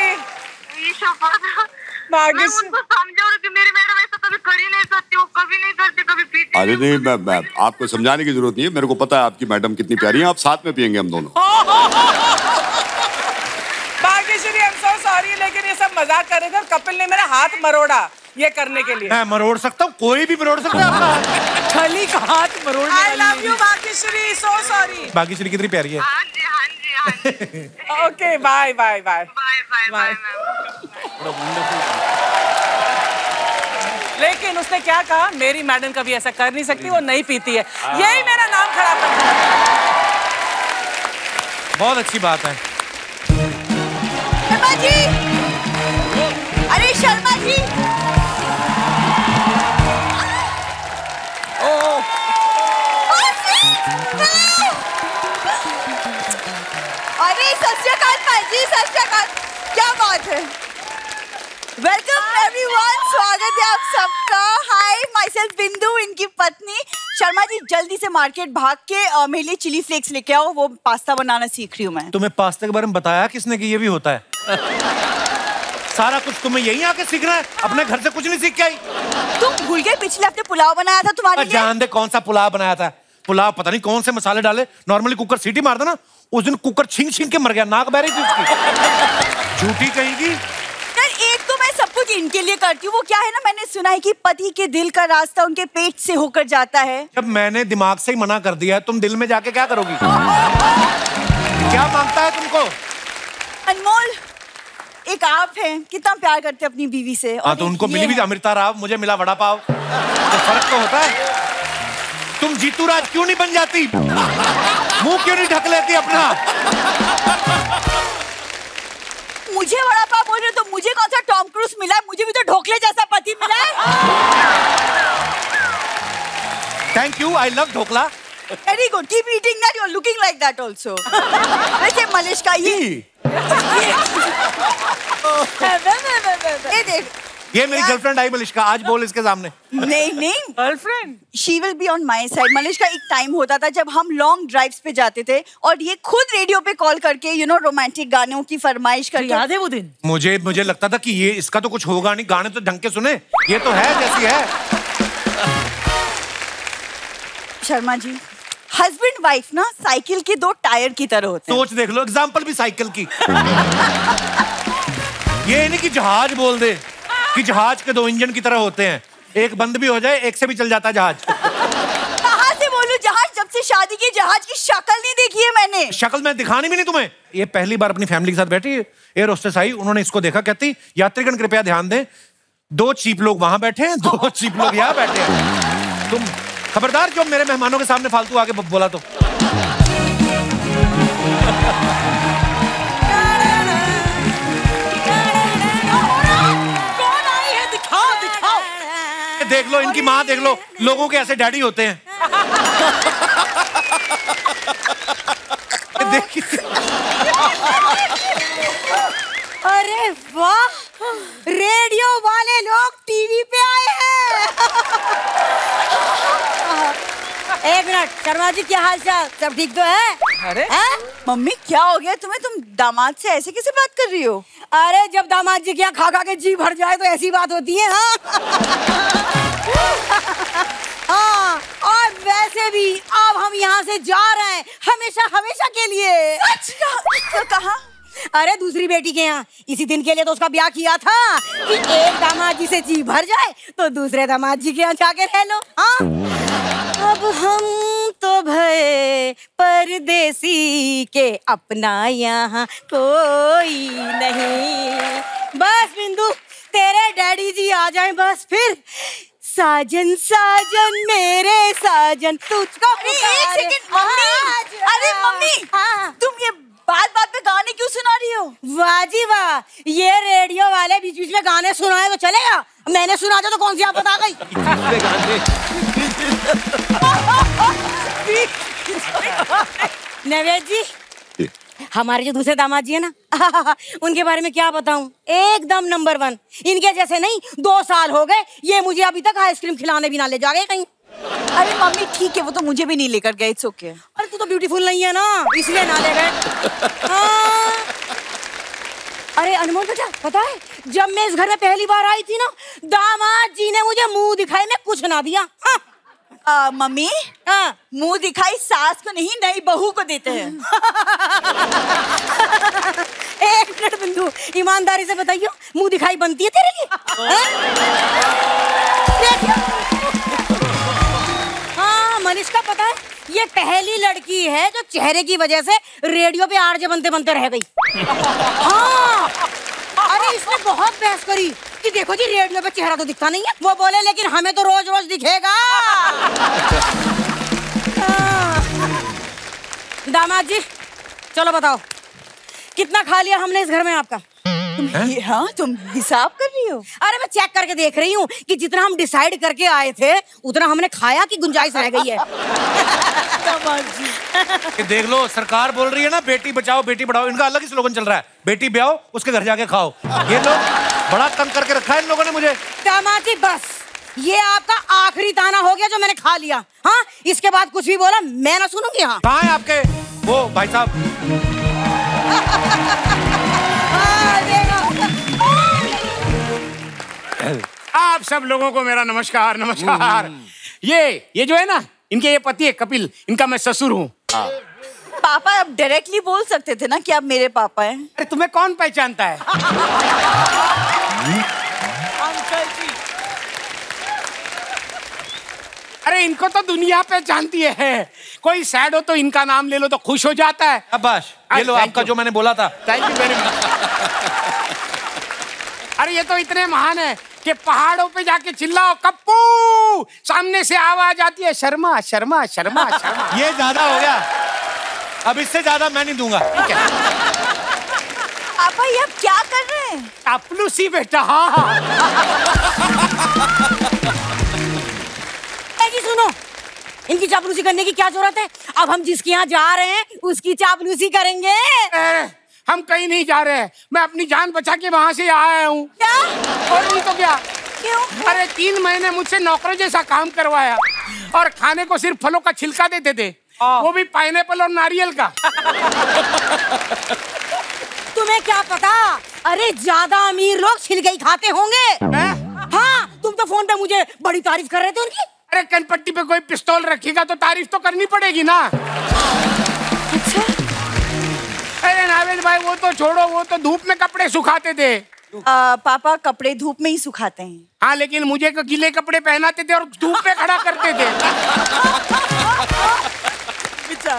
मैं उनको समझा कि मेरी मैडम ऐसा कभी कर ही नहीं सकती, वो कभी नहीं करती, कभी पीती। अरे नहीं, मैं आपको समझाने की जरूरत नहीं है, मेरे को पता है आपकी मैडम कितनी प्यारी है। आप साथ में पियेंगे हम दोनों। भाग्यश्री I'm so sorry, लेकिन ये सब मजाक कर रहे थे और कपिल ने मेरा हाथ मरोड़ा ये करने के लिए। मैं मरोड़ सकता हूँ, कोई भी मरोड़ सकता है अपना छली का हाथ मरोड़। I love you Bhagyashree, so sorry। Bhagyashree कितनी प्यारी है। Okay bye bye bye bye. लेकिन उसने क्या कहा, मेरी मैडम कभी ऐसा कर नहीं सकती, वो नहीं पीती है। यही मेरा नाम खराब कर दिया। बहुत अच्छी बात है। शर्मा जी, अरे शर्मा जी, अरे सत श्री अकाल जी, सत श्री अकाल, क्या बात है। वेलकम एवरीवन, स्वागत है आप सबका। हाय, माई सेल्फ बिंदु, इनकी पत्नी। शर्मा जी जल्दी से मार्केट भाग के मेरे लिए चिली फ्लेक्स लेके आओ, वो पास्ता बनाना सीख रही हूँ मैं। तुम्हें पास्ता के बारे में बताया किसने कि ये भी होता है? सारा कुछ तुम्हें यहीं आके सीखना है, अपने घर से कुछ नहीं सीख के आई? तुम भूल गए पिछले हफ्ते पुलाव बनाया था तुम्हारे लिए। जान दे कौन सा पुलाव बनाया था। पुलाव पता नहीं कौन से मसाले डाले, नॉर्मली कुकर सीटी मार देना, उस दिन कुकर छींक छींक के मर गया, नाक बह रही थी उसकी। झूठी कहेगी। एक तो मैं सब कुछ इनके लिए करती हूँ, वो क्या है ना, मैंने सुना है कि पति के दिल का रास्ता उनके पेट से होकर जाता है। जब मैंने दिमाग से ही मना कर दिया है, तुम दिल में जाके क्या करोगी? क्या मांगता है तुमको? अनमोल, एक आप हैं, कितना प्यार करते हैं अपनी बीवी से। हाँ, तो उनको मिली भी अमृता राव, मुझे मिला वड़ा पाव, तो फर्क तो होता है। तुम जीतू राज क्यों नहीं बन जाती? मुंह क्यों नहीं ढक लेती अपना? मुझे वड़ा पाव बोल रहे तो मुझे कौन सा टॉम क्रूज मिला है? मुझे भी तो ढोकले जैसा पति मिला है। Thank you, I love dhokla. Very good, keep eating that, you're looking like that also. वैसे मलिश का ये देख, ये मेरी गर्लफ्रेंड आई मलिश्का, आज बोल इसके सामने। नहीं girlfriend, she will be on my side. Malishka, एक टाइम होता था जब हम लॉन्ग ड्राइव्स पे जाते थे और ये खुद रेडियो पे कॉल करके रोमांटिक गानों की फरमाइश करके। याद है वो दिन? मुझे लगता था कि ये इसका तो कुछ होगा नहीं, गाने तो ढंग के सुने, ये तो है जैसी है। शर्मा जी, हस्बैंड वाइफ ना साइकिल के दो टायर की तरह होते हैं। सोच देख लो, एग्जाम्पल भी साइकिल की। ये नहीं कि जहाज बोल दे कि जहाज के दो इंजन की तरह होते हैं, एक बंद भी हो जाए एक से भी चल जाता है जहाज। कहाँ से बोलूं जहाज, जब से शादी की जहाज की शक्ल नहीं देखी है मैंने। शक्ल मैं दिखानी भी नहीं तुम्हें। ये पहली बार अपनी फैमिली के साथ बैठी, एयर होस्टेस आई, उन्होंने इसको देखा, कहती यात्रीगण कृपया ध्यान दें, 2 चीप लोग वहां बैठे हैं, 2 चीप लोग यहाँ बैठे हैं। तुम खबरदार जो मेरे मेहमानों के सामने फालतू आके बोला तो। देख लो इनकी माँ, देख लो, लोगों के ऐसे डैडी होते हैं। अरे वाह, रेडियो वाले लोग टीवी पे आए हैं। एक मिनट, शर्मा जी क्या हाल चाल, सब ठीक तो है? अरे मम्मी क्या हो गया तुम्हें, तुम दामाद से ऐसे कैसे बात कर रही हो? अरे जब दामाद जी क्या खा खा के जी भर जाए तो ऐसी बात होती है। हाँ हाँ, और वैसे भी अब हम यहाँ से जा रहे हैं हमेशा हमेशा के लिए। कहाँ? अरे दूसरी बेटी के यहाँ, इसी दिन के लिए तो उसका ब्याह किया था कि एक दामाद जी से जी भर जाए तो दूसरे दामाद जी के यहाँ जाके रह लो। हाँ अब हम तो भय परदेसी के, अपना यहाँ कोई नहीं। बस बिंदु, तेरे डैडी जी आ जाए बस फिर। साजन साजन मेरे साजन तुझको। एक सेकंड मम्मी। अरे मम्मी, तुम ये बात बात पे गाने क्यों सुना रही हो? वाह जी वाह, ये रेडियो वाले बीच बीच में गाने सुनाए तो चलेगा, मैंने सुना दिया तो कौन सी आफत आ गई? नवेद जी, हमारे जो दूसरे दामाद जी है ना, उनके बारे में क्या बताऊं, एकदम नंबर 1। इनके जैसे नहीं, 2 साल हो गए ये मुझे अभी तक आइसक्रीम खिलाने भी ना ले जा गए कहीं। अरे मम्मी ठीक है, वो तो मुझे भी नहीं लेकर गए, इट्स ओके। अरे तू तो ब्यूटीफुल नहीं है ना, इसलिए ना ले गए। हाँ। अरे अनमोल बेटा, पता है जब मैं इस घर में पहली बार आई थी ना, दामाद जी ने मुझे मुंह दिखाई में कुछ ना दिया। हाँ। मम्मी, मुंह दिखाई सास को नहीं, नई बहू को देते हैं। एक मिनट बिंदु, ईमानदारी से बताइयो, मुंह दिखाई बनती है तेरे लिए? हाँ मनीषा, पता है ये पहली लड़की है जो चेहरे की वजह से रेडियो पे आरजे बनते बनते रह गई। हाँ, अरे इसने बहुत बहस करी कि देखो जी रेडियो पे चेहरा तो दिखता नहीं है, वो बोले लेकिन हमें तो रोज रोज दिखेगा। दामाद जी चलो बताओ, कितना खा लिया हमने इस घर में आपका? हाँ, तुम हिसाब कर रही हो? अरे मैं चेक करके देख रही हूँ कि जितना हम डिसाइड करके आए थे उतना हमने खाया कि गुंजाइश रह गई है। कि देख लो, सरकार बोल रही है ना बेटी बचाओ बेटी बढ़ाओ, इनका अलग ही स्लोगन चल रहा है, बेटी ब्याओ उसके घर जाके खाओ। ये लोग बड़ा तंग करके रखा है इन लोगों ने मुझे। दामाद जी बस, ये आपका आखिरी ताना हो गया जो मैंने खा लिया। हाँ, इसके बाद कुछ भी बोला मैं ना सुनूंगी। हाँ, कहाँ है आपके वो भाई साहब? आप सब लोगों को मेरा नमस्कार। नमस्कार। ये जो है ना, इनके ये पति है कपिल, इनका मैं ससुर हूँ। पापा आप डायरेक्टली बोल सकते थे ना कि आप मेरे पापा हैं। अरे तुम्हें कौन पहचानता है? अंकल जी। अरे इनको तो दुनिया पहचानती है, कोई सैड हो तो इनका नाम ले लो तो खुश हो जाता है। अब्बास, ये लो आपका जो मैंने बोला था। Thank you very much. अरे ये तो इतने महान है कि पहाड़ों पे जाके चिल्लाओ कप्पू, सामने से आवाज आती है शर्मा शर्मा शर्मा शर्मा। ये ज्यादा हो गया, अब इससे ज्यादा मैं नहीं दूंगा। पापा ये आप क्या कर रहे हैं? चापलूसी बेटा। हाँ जी सुनो, इनकी चापलूसी करने की क्या जरूरत है? अब हम जिसके यहाँ जा रहे हैं उसकी चापलूसी करेंगे। हम कहीं नहीं जा रहे हैं, मैं अपनी जान बचा के वहाँ से आया हूँ। क्या? और नहीं तो क्या। क्यों? अरे 3 महीने मुझसे नौकरों जैसा काम करवाया और खाने को सिर्फ फलों का छिलका देते थे, वो भी पाइनएप्पल और नारियल का। तुम्हें क्या पता, अरे ज्यादा अमीर लोग छिलके ही खाते होंगे। हाँ, तुम तो फोन पे मुझे बड़ी तारीफ कर रहे थे उनकी। अरे कनपट्टी पे कोई पिस्तौल रखेगा तो तारीफ तो करनी पड़ेगी ना। अच्छा? अरे नावेद भाई वो तो छोड़ो, वो तो धूप में कपड़े सुखाते थे। पापा कपड़े धूप में ही सुखाते हैं। हाँ, लेकिन मुझे गीले कपड़े पहनाते थे और धूप में खड़ा करते थे।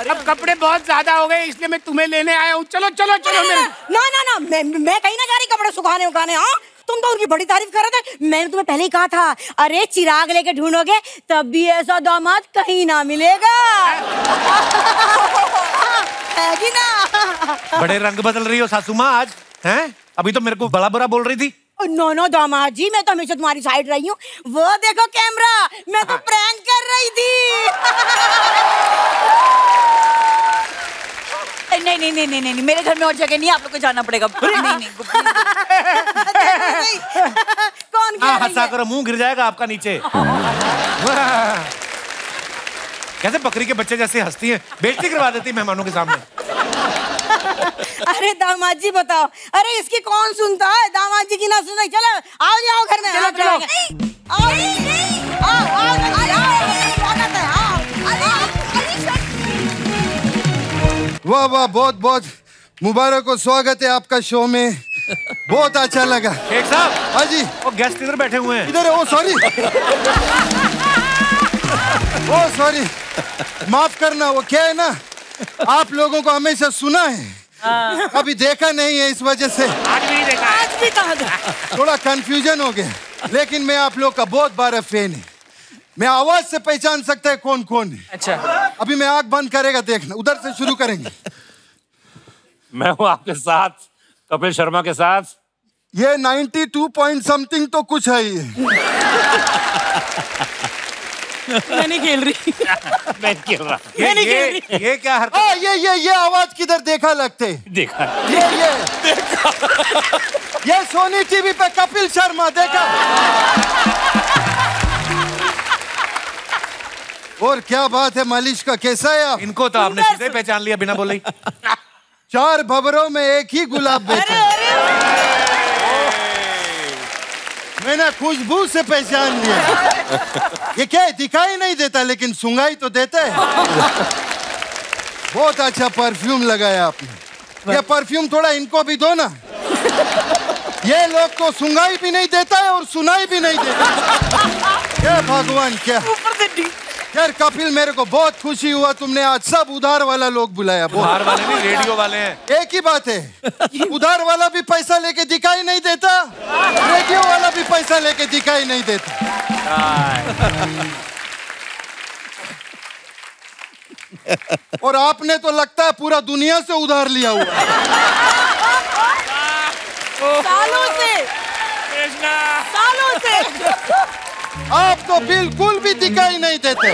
अब कपड़े बहुत ज्यादा हो गए इसलिए मैं तुम्हें लेने आया हूँ। चलो चलो चलो। ना मैं कहीं ना जा रही कपड़े सुखाने उखाने। हाँ, तुम तो उनकी बड़ी तारीफ कर रहे थे, मैंने तुम्हें पहले ही कहा था, अरे चिराग लेके ढूंढोगे तब भी ऐसा दामाद कहीं ना मिलेगा। है कि ना? बड़े रंग बदल रही हो सासू माँ आज, हैं? अभी तो मेरे को बड़ा बुरा बोल रही थी। नो दामाद जी, मैं तो हमेशा तुम्हारी साइड रही हूँ। वो देखो कैमरा, मैं तो प्रैंक कर रही थी। नहीं, मेरे घर में और जगह नहीं, आप लोग को जाना पड़ेगा। नहीं। कौन क्या हंसा करो, मुंह गिर जाएगा आपका नीचे। कैसे बकरी के बच्चे जैसे हंसती हैं, बेइज्जती करवा देती है मेहमानों के सामने। अरे दामाद जी बताओ, अरे इसकी कौन सुनता है, दामाद जी की ना सुने। चलो आओ जी, आओ घर में, चलो चलो वाह वाह, बहुत बहुत मुबारक हो, स्वागत है आपका शो में, बहुत अच्छा लगा। शेख साहब। हाँ जी। वो गेस्ट इधर बैठे हुए हैं। इधर है। ओ सॉरी, ओ सॉरी, माफ करना। वो क्या है ना, आप लोगों को हमेशा सुना है, अभी देखा नहीं है, इस वजह से आज भी देखा, आज भी कहा, थोड़ा कंफ्यूजन हो गया। लेकिन मैं आप लोग का बहुत बड़ा फैन है, मैं आवाज से पहचान सकता है कौन कौन है। अच्छा, अभी मैं आंख बंद करेगा, देखना, उधर से शुरू करेंगे। मैं हूँ आपके साथ, कपिल शर्मा के साथ। ये 92 पॉइंट समथिंग तो कुछ है ही। मैं नहीं खेल रही। मैं खेल रहा। ये क्या हरकत? ये आवाज किधर देखा लगते? देखा। ये ये सोनी टीवी पे कपिल शर्मा देखा। और क्या बात है मालिश का, कैसा है आप? इनको तो आपने सीधे पहचान लिया बिना बोले ही। 4 भंवरों में एक ही गुलाब बेचा। मैंने खुशबू से पहचान लिया। ये क्या है, दिखाई नहीं देता लेकिन सुंगाई तो देता है। बहुत अच्छा परफ्यूम लगाया आपने। ये परफ्यूम थोड़ा इनको भी दो ना, ये लोग तो सुंगाई भी नहीं देता है और सुनाई भी नहीं देता। क्या भगवान, क्या यार कपिल, मेरे को बहुत खुशी हुआ तुमने आज सब उधार वाला लोग बुलाया। उधार वाले नहीं, रेडियो वाले हैं। एक ही बात है, उधार वाला भी पैसा लेके दिखाई नहीं देता, रेडियो वाला भी पैसा लेके दिखाई नहीं देता। और आपने तो लगता है पूरा दुनिया से उधार लिया हुआ। सालों से, सालों से आप तो बिल्कुल भी दिखाई नहीं देते।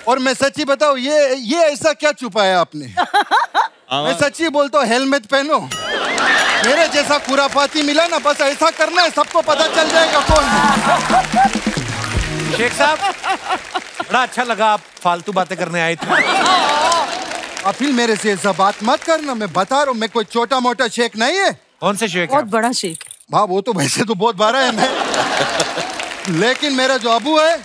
और मैं सच्ची बताऊं, ये ऐसा क्या छुपाया आपने? मैं सच्ची बोलता हूँ, हेलमेट पहनो। मेरे जैसा खुराफाती मिला ना, बस ऐसा करना है, सबको पता चल जाएगा कौन है। शेख साहब, बड़ा अच्छा लगा, आप फालतू बातें करने आए थे। कपिल, मेरे से ऐसा बात मत करना, मैं बता रहा हूँ, मैं कोई छोटा मोटा शेख नहीं है। कौन से शेख? बहुत बड़ा शेख। हाँ, वो तो वैसे तो बहुत बड़ा है मैं, लेकिन मेरा जो अबू है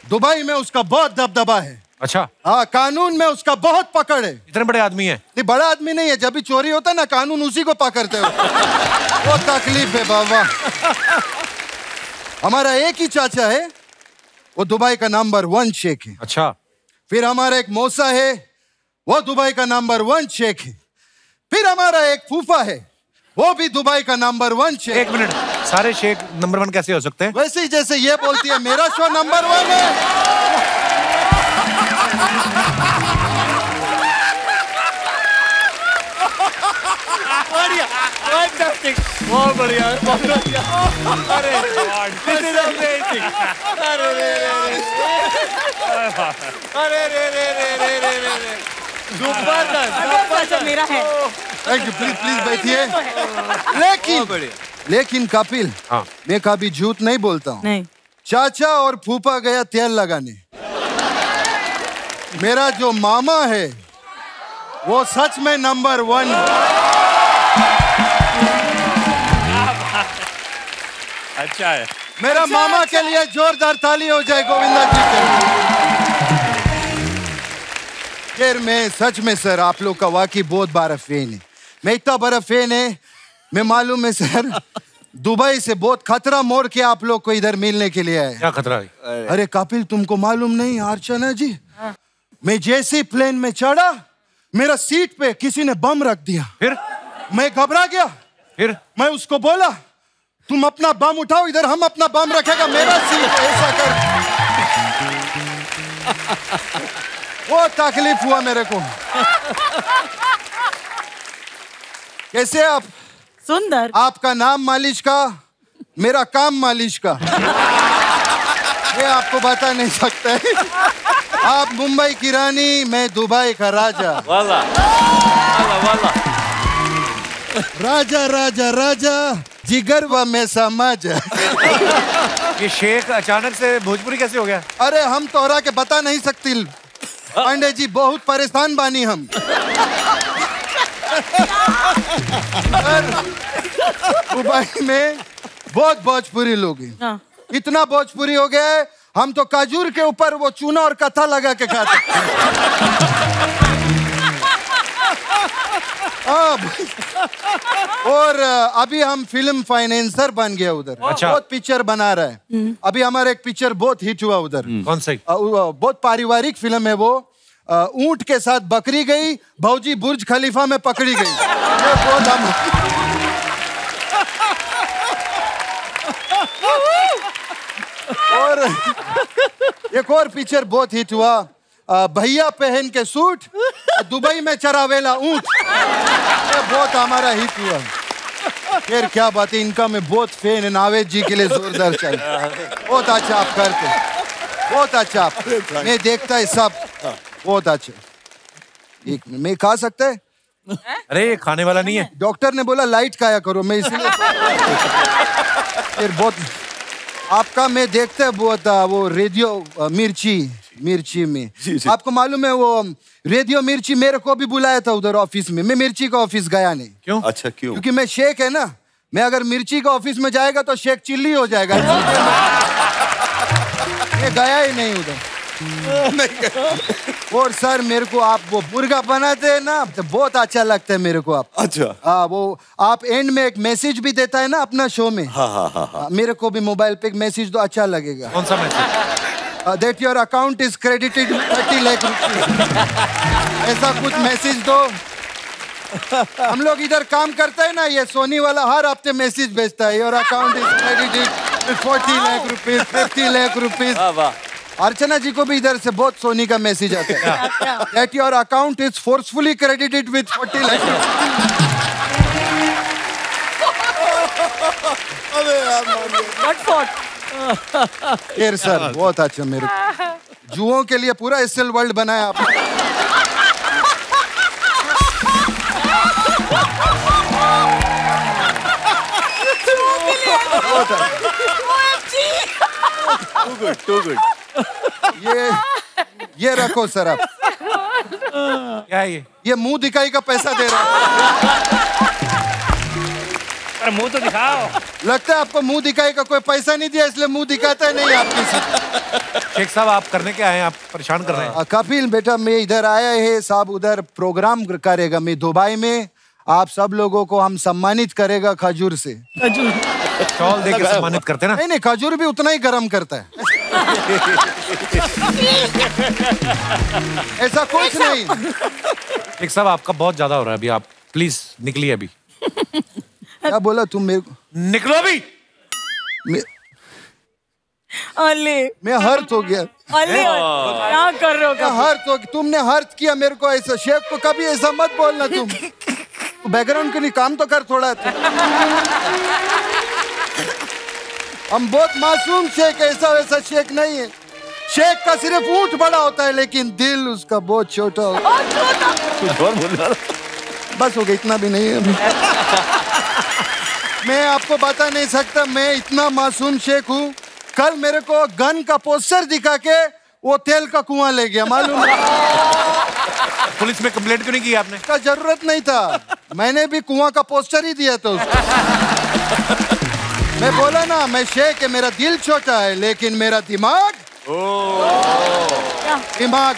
दुबई में, उसका बहुत दबदबा है। अच्छा। हाँ, कानून में उसका बहुत पकड़ है। इतने बड़े आदमी है? नहीं, बड़ा आदमी नहीं है, जब भी चोरी होता है ना, कानून उसी को पकड़ते हो। वो तकलीफ है बाबा। हमारा एक ही चाचा है, वो दुबई का नंबर 1 शेख है। अच्छा। फिर हमारा एक मौसा है, वो दुबई का नंबर 1 शेख है। फिर हमारा एक फूफा है, वो भी दुबई का नंबर 1 शेख। एक मिनट, सारे शेख नंबर 1 कैसे हो सकते हैं? वैसे ही जैसे ये बोलती है मेरा शो नंबर 1 है। बढ़िया, बहुत बढ़िया, बहुत बढ़िया। अरे जबरदस्त, मेरा है। थैंक यू, प्लीज प्लीज बैठिए। लेकिन कपिल, हाँ। मैं कभी झूठ नहीं बोलता हूँ। नहीं। चाचा और फूफा गया तेल लगाने, मेरा जो मामा है वो सच में नंबर 1। अच्छा है। मेरा मामा के लिए जोरदार ताली हो जाए गोविंदा जी के। फिर मैं सच में सर, आप लोग का वाकई बहुत बड़ा फैन है। मैं इतना बड़ा फैन है, मैं मालूम है सर, दुबई से बहुत खतरा मोड़ के आप लोग को इधर मिलने के लिए आए। क्या खतरा है? अरे कपिल, तुमको मालूम नहीं अर्चना जी, मैं जैसे प्लेन में चढ़ा, मेरा सीट पे किसी ने बम रख दिया। फिर मैं घबरा गया। फिर मैं उसको बोला, तुम अपना बम उठाओ, इधर हम अपना बम रखेगा, मेरा सीट ऐसा कर। वो तकलीफ हुआ मेरे को। कैसे आप? सुंदर। आपका नाम मालिश का, मेरा काम मालिश का। ये आपको बता नहीं सकता है। आप मुंबई की रानी, मैं दुबई का राजा। वाला वाला राजा राजा राजा, जिगर व में समाज। ये शेख अचानक से भोजपुरी कैसे हो गया? अरे हम तोहरा के बता नहीं सकती पांडे जी, बहुत परेशान बानी हम। दुबई में बहुत भोजपुरी लोग हैं। इतना भोजपुरी हो गया है, हम तो काजूर के ऊपर वो चूना और कथा लगा के खाते। और अभी हम फिल्म फाइनेंसर बन गया उधर। अच्छा। बहुत पिक्चर बना रहा है। अभी हमारा एक पिक्चर बहुत हिट हुआ उधर। कौन सा? बहुत पारिवारिक फिल्म है वो। ऊंट के साथ बकरी गई, भौजी बुर्ज खलीफा में पकड़ी गई। ये बहुत हम और एक और पिक्चर बहुत हिट हुआ, भैया पहन के सूट, दुबई में चरावेला ऊंट। ये बहुत हमारा हिट हुआ। फिर क्या बात है, इनका मैं बहुत फैन है। नावेद जी के लिए जोरदार चाहिए। बहुत अच्छा आप करते, बहुत अच्छा आप। मैं देखता है सब, बहुत अच्छा। एक मैं खा सकता है? अरे ये खाने वाला नहीं है। डॉक्टर ने बोला लाइट खाया करो, मैं इसलिए फिर बहुत आपका मैं देखता है बहुत वो रेडियो मिर्ची में। आपको मालूम है वो रेडियो मिर्ची मेरे को भी बुलाया था उधर ऑफिस में। मैं मिर्ची का ऑफिस गया नहीं। क्यों? अच्छा क्यों? क्योंकि मैं शेख है ना, मैं अगर मिर्ची का ऑफिस में जाएगा तो शेख चिल्ली हो जाएगा। मैं गया ही नहीं उधर। और सर मेरे को आप वो मुर्गा बनाते हैं ना, तो बहुत अच्छा लगता है मेरे को आप। अच्छा। हाँ, वो आप एंड में एक मैसेज भी देता है ना अपना शो में। हाँ। मेरे को भी मोबाइल पे एक मैसेज तो अच्छा लगेगा। कौन सा message? That your account is credited 30 lakh रुपए। ऐसा कुछ मैसेज दो। हम लोग इधर काम करते हैं ना, ये सोनी वाला हर हफ्ते मैसेज भेजता है, your account is credited 40 lakh rupees, 50 lakh rupees. Archana ji को भी इधर से बहुत सोनी का मैसेज आता है, that your account is forcefully credited with 40 lakh. फिर सर बहुत अच्छा, मेरे जुओं के लिए पूरा एसएल वर्ल्ड बनाया आपने। Too good. ये रखो सर आप। क्या है ये मुंह दिखाई का पैसा दे रहा है। अरे मुंह तो दिखाओ। लगता है आपको मुंह दिखाई का कोई पैसा नहीं दिया, इसलिए मुंह दिखाता नहीं आप किसी। शेख साहब आप करने के आए हैं, आप परेशान कर रहे हैं। कपिल बेटा मैं इधर आया है, साहब उधर प्रोग्राम करेगा मैं दुबई में। आप सब लोगों को हम सम्मानित करेगा खजूर से। शॉल दे के सम्मानित करते ना? नहीं, खजूर भी उतना ही गर्म करता है। ऐसा कुछ नहीं। शेख साहब आपका बहुत ज्यादा हो रहा है अभी, आप प्लीज निकलिए अभी। क्या बोला तुम मेरे को? निकलो अभी। मैं हर्ट हो गया। क्या कर रहे हो? हर्ट हो, तुमने हर्ट किया मेरे को ऐसा। शेख को कभी ऐसा मत बोलना तुम। बैकग्राउंड के लिए काम तो कर थोड़ा। हम बहुत मासूम शेख, ऐसा वैसा शेख नहीं है। शेख का सिर्फ ऊंट बड़ा होता है, लेकिन दिल उसका बहुत छोटा होता है। बस हो गया, इतना भी नहीं है अभी। मैं आपको बता नहीं सकता, मैं इतना मासूम शेख हूँ। कल मेरे को गन का पोस्टर दिखा के वो तेल का कुआं ले गया, मालूम है? पुलिस में कंप्लेंट क्यों नहीं की आपने? का जरूरत नहीं था, मैंने भी कुआं का पोस्टर ही दिया था उसको। मैं बोला ना, मैं शेख है, मेरा दिल छोटा है, लेकिन मेरा दिमाग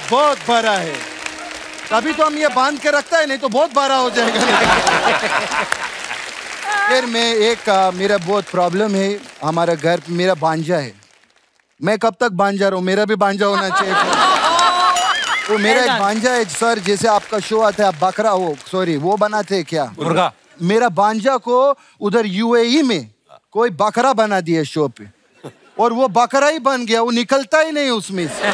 बहुत बड़ा है। तभी तो हम ये बांध के रखता है, नहीं तो बहुत बड़ा हो जाएगा। फिर मैं मेरा बहुत प्रॉब्लम है। हमारा घर मेरा भांजा है। मैं कब तक भांजा रहूं? मेरा भी भांजा होना चाहिए। वो मेरा एक भांजा है सर, जैसे आपका शो आता है, आप बकरा वो बनाते हैं क्या? मुर्गा। मेरा भांजा को उधर यूएई में कोई बकरा बना दिया शो पे, और वो बकरा ही बन गया, वो निकलता ही नहीं उसमें से।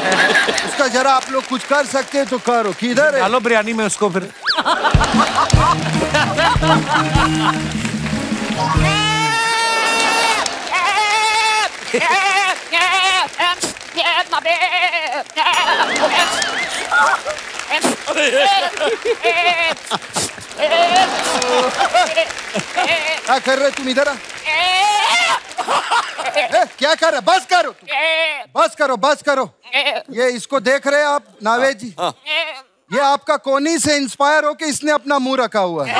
उसका जरा आप लोग कुछ कर सकते हैं तो करो। किधर है? डालो बिरयानी में उसको फिर। क्या कर रहे तुम? इधर क्या कर रहे? बस करो, बस करो, बस करो। ये इसको देख रहे हैं आप नावेद जी? ये आपका कोनी से इंस्पायर होके इसने अपना मुंह रखा हुआ है।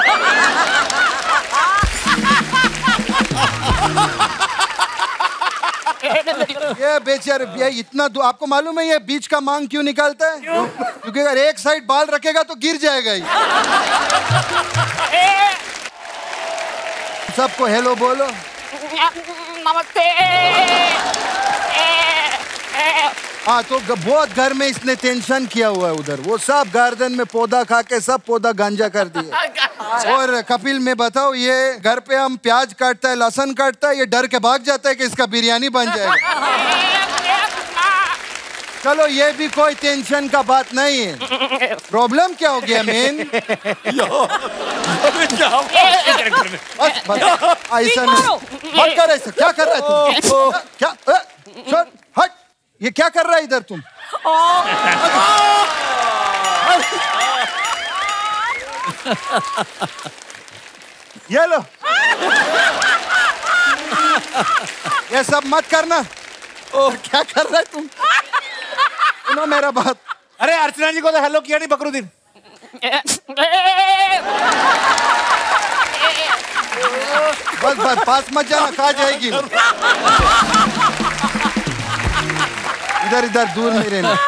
ये बेचारे, ये इतना आपको मालूम है ये बीच का मांग क्यों निकालता है? क्योंकि अगर एक साइड बाल रखेगा तो गिर जाएगा ये। सबको हेलो बोलो। नमस्ते। हाँ, तो बहुत घर में इसने टेंशन किया हुआ है उधर। वो सब गार्डन में पौधा खा के सब पौधा गांजा कर दिए। और कपिल में बताओ, ये घर पे हम प्याज काटता है, लहसुन काटता है, ये डर के भाग जाता है कि इसका बिरयानी बन जाएगा। चलो, ये भी कोई टेंशन का बात नहीं है। प्रॉब्लम क्या हो गया मेन? ऐसा नहीं, मत कर ऐसा। क्या कर रहा है तुम? क्या? छोड़, हट। ये क्या कर रहा है इधर तुम? ये लो, ये सब मत करना। क्या कर रहा है तुम? सुनो मेरा बात। अरे अर्चना जी को तो हेलो किया नहीं बकरुद्दीन। बस बस, पास मत जाना, खा जाएगी। इधर इधर दूर नहीं रहना।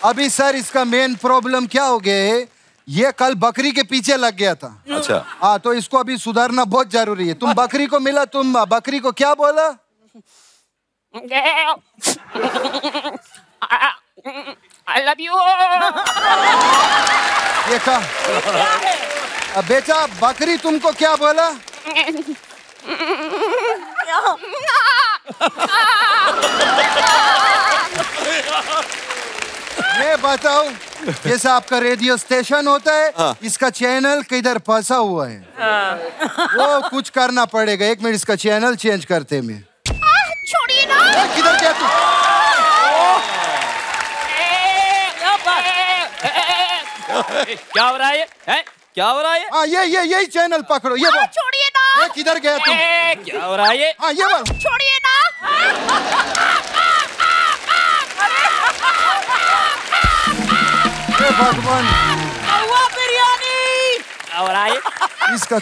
अभी सर, इसका मेन प्रॉब्लम क्या हो गया है? ये कल बकरी के पीछे लग गया था। अच्छा। हाँ, तो इसको अभी सुधारना बहुत जरूरी है। तुम बकरी को मिला, तुम बकरी को क्या बोला? I love you। ये कहा बेटा, बकरी तुमको क्या बोला? मैं बताऊं, जैसा आपका रेडियो स्टेशन होता है, इसका चैनल किधर फंसा हुआ है। वो कुछ करना पड़ेगा। एक मिनट, इसका चैनल चेंज करते में। छोड़िए ना। किधर गया तू? क्या हो रहा है? क्या हो रहा है? हाँ, यही चैनल पकड़ो। ये छोड़िए ना। किधर गया तू? क्या हो रहा है? हाँ, ये वाला छोड़िए ना। भगवान, बिरयानी। क्या हो रहा है? इसका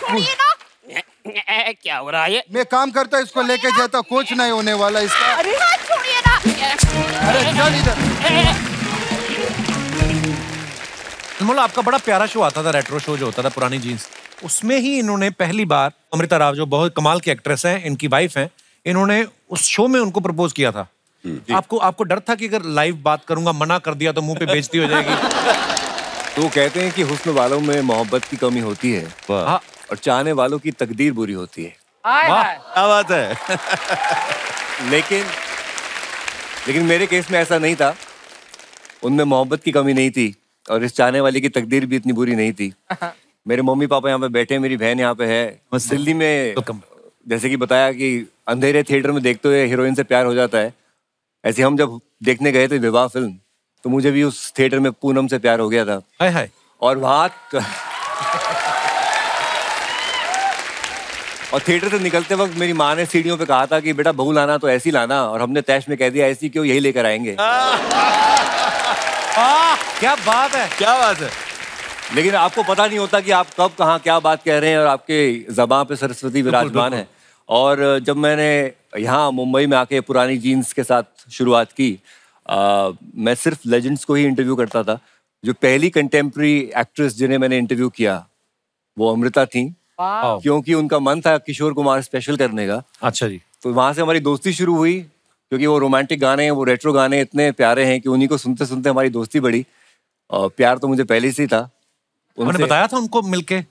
क्या हो रहा है? मैं काम करता, इसको लेके जाता, कुछ नहीं होने वाला इसका। अरे छोड़िए ना। अरे चल इधर। अनमोल, आपका बड़ा प्यारा शो आता था, रेट्रो शो जो होता था पुरानी जीन्स, उसमें ही इन्होंने पहली बार अमृता राव, जो बहुत कमाल की एक्ट्रेस हैं, इनकी वाइफ हैं, इन्होंने उस शो में उनको प्रपोज किया था। आपको डर था कि अगर लाइव बात करूंगा, मना कर दिया तो मुंह पे बेइज्जती हो जाएगी? तो कहते हैं कि हुस्न वालों में मोहब्बत की कमी होती है और चाहने वालों की तकदीर बुरी होती है। क्या बात है। लेकिन मेरे केस में ऐसा नहीं था। उनमें मोहब्बत की कमी नहीं थी और इस चाहने वाले की तकदीर भी इतनी बुरी नहीं थी। मेरे मम्मी पापा यहाँ पे बैठे, मेरी बहन यहाँ पे है। दिल्ली में जैसे कि बताया कि अंधेरे थिएटर में देखते हुए हीरोइन से प्यार हो जाता है, ऐसे हम जब देखने गए थे विवाह फिल्म, तो मुझे भी उस थिएटर में पूनम से प्यार हो गया था। हाय हाय। और वहाँ और थिएटर से निकलते वक्त मेरी माँ ने सीढ़ियों पे कहा था कि बेटा बहू लाना तो ऐसी लाना, और हमने तैश में कह दिया ऐसी क्यों, यही लेकर आएंगे। क्या बात है, क्या बात है। लेकिन आपको पता नहीं होता कि आप कब कहाँ क्या बात कह रहे हैं, और आपके ज़बान पे सरस्वती विराजमान है। और जब मैंने यहाँ मुंबई में आके पुरानी जीन्स के साथ शुरुआत की, मैं सिर्फ लेजेंड्स को ही इंटरव्यू करता था। जो पहली कंटेम्प्रेरी एक्ट्रेस जिन्हें मैंने इंटरव्यू किया वो अमृता थी, क्योंकि उनका मन था किशोर कुमार स्पेशल करने का। अच्छा जी। तो वहाँ से हमारी दोस्ती शुरू हुई, क्योंकि वो रोमांटिक गाने, वो रेट्रो गाने इतने प्यारे हैं कि उन्हीं को सुनते सुनते हमारी दोस्ती बढ़ी। और प्यार तो मुझे पहले से ही था। उन्होंने बताया था उनको मिलके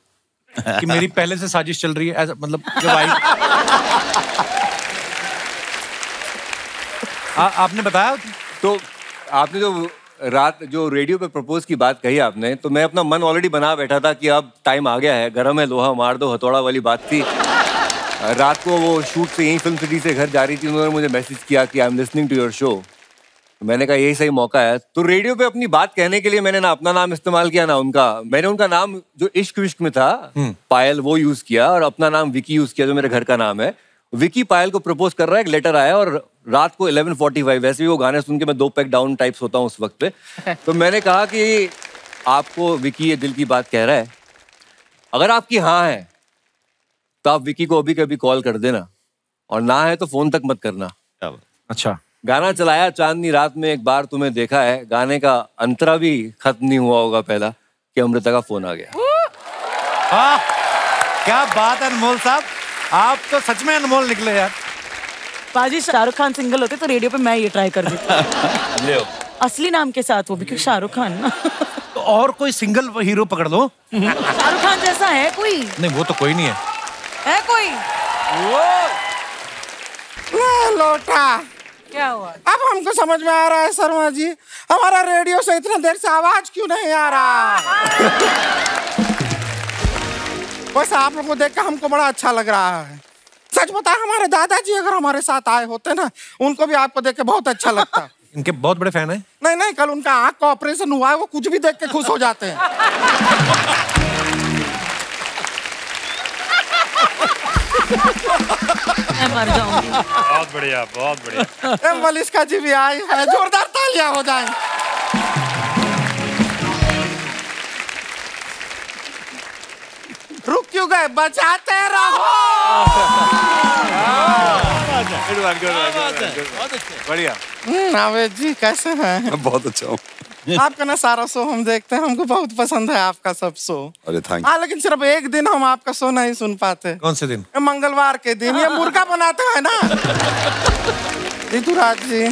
कि मेरी पहले से साजिश चल रही है, ऐसा मतलब जब आई आपने बताया? तो आपने जो रेडियो पे प्रपोज की बात कही आपने, तो मैं अपना मन ऑलरेडी बना बैठा था कि अब टाइम आ गया है, गरम है लोहा मार दो हथौड़ा वाली बात थी। रात को वो शूट से यहीं फिल्म सिटी से घर जा रही थी, उन्होंने मुझे मैसेज किया कि I am listening to your show. मैंने कहा यही सही मौका है। तो रेडियो पे अपनी बात कहने के लिए मैंने ना अपना नाम इस्तेमाल किया ना उनका। मैंने उनका नाम जो इश्क विश्क में था पायल वो यूज किया, और अपना नाम विकी यूज किया जो मेरे घर का नाम है। विकी पायल को प्रपोज कर रहा है, एक लेटर आया और रात को 11:45, वैसे भी वो गाने सुन के मैं 2 पैक डाउन टाइप्स होता हूँ उस वक्त पे। तो मैंने कहा कि आपको विकी ये दिल की बात कह रहा है, अगर आपकी हाँ है तो आप विकी को अभी कभी कॉल कर देना, और ना है तो फोन तक मत करना। अच्छा। गाना चलाया चांदनी रात में एक बार तुम्हें देखा है, गाने का अंतरा भी खत्म नहीं हुआ होगा पहला कि अमृता का फोन आ गया। हाँ, क्या बात है अनमोल साहब, आप तो सच में अनमोल निकले यार। बाजी शाहरुख खान सिंगल होते तो रेडियो पे मैं ये ट्राई कर देती। असली नाम के साथ, वो भी क्योंकि शाहरुख खान ना। तो और कोई सिंगल हीरो पकड़ लो। शाहरुख खान जैसा है कोई? नहीं, वो तो कोई नहीं है कोई? लोटा क्या हुआ? अब हमको समझ में आ रहा है शर्मा जी, हमारा रेडियो से इतना देर से आवाज क्यों नहीं आ रहा। वैसे आप लोगों को देख के हमको बड़ा अच्छा लग रहा है। सच बताएं, हमारे दादाजी अगर हमारे साथ आए होते ना, उनको भी आपको देख के बहुत अच्छा लगता। इनके बहुत बड़े फैन हैं। नहीं नहीं, कल उनका आंख का ऑपरेशन हुआ है, वो कुछ भी देख के खुश हो जाते हैं। मैं मर जाऊंगी। बहुत बढ़िया, बहुत बढ़िया। मलिष्का जी भी आई है, जोरदार तालियां हो जाएं। रुक क्यों गए, बचाते रहो। बढ़िया। नावेद जी कैसे हैं? बहुत अच्छा हूँ। आपका ना सारा शो हम देखते हैं, हमको बहुत पसंद है आपका सब शो। अरे थैंक। हाँ, लेकिन सिर्फ एक दिन हम आपका शो नहीं सुन पाते। कौन से दिन? मंगलवार के दिन। ये मुर्गा बनाते हैं ना जीतूराज जी,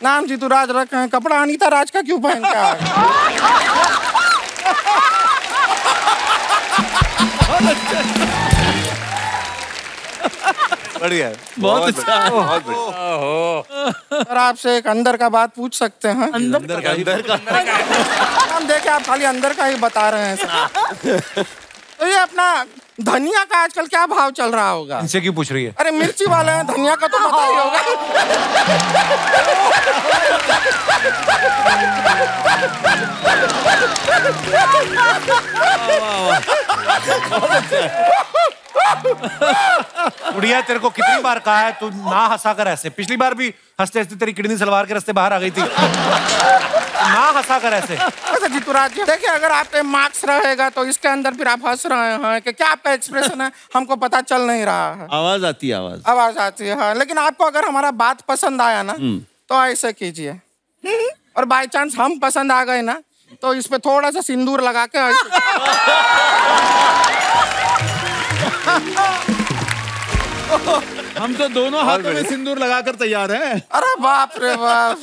नाम जीतूराज रखे हैं, कपड़ा अनीता राज का क्यों पहन के आए? बढ़िया, बहुत अच्छा, बहुत बढ़िया। सर आपसे एक अंदर का बात पूछ सकते हैं? अंदर का हम देखे आप खाली अंदर का ही बता रहे हैं सर। तो ये अपना धनिया का आजकल क्या भाव चल रहा होगा? इनसे क्यों पूछ रही है? अरे मिर्ची वाले हैं, धनिया का तो पता ही होगा। गुड़िया, तेरे को कितनी बार कहा है तू ना हंसा कर ऐसे। पिछली बार भी हंसते हंसते तेरी किडनी सलवार के रास्ते बाहर आ गई थी। ना हंसा कर ऐसे। अच्छा जीतूराज जी, देखिए अगर आपके मार्क्स रहेगा तो इसके अंदर फिर आप हंस रहे हैं कि क्या आपका एक्सप्रेशन है, हमको पता चल नहीं रहा है। आवाज आती है, आवाज आती है। हाँ, लेकिन आपको अगर हमारा बात पसंद आया ना तो ऐसे कीजिए, और बाय चांस हम पसंद आ गए ना तो इस पे थोड़ा सा सिंदूर लगा के ऐसे। हम तो दोनों हाथों में सिंदूर लगाकर तैयार हैं। अरे बाप रे बाप,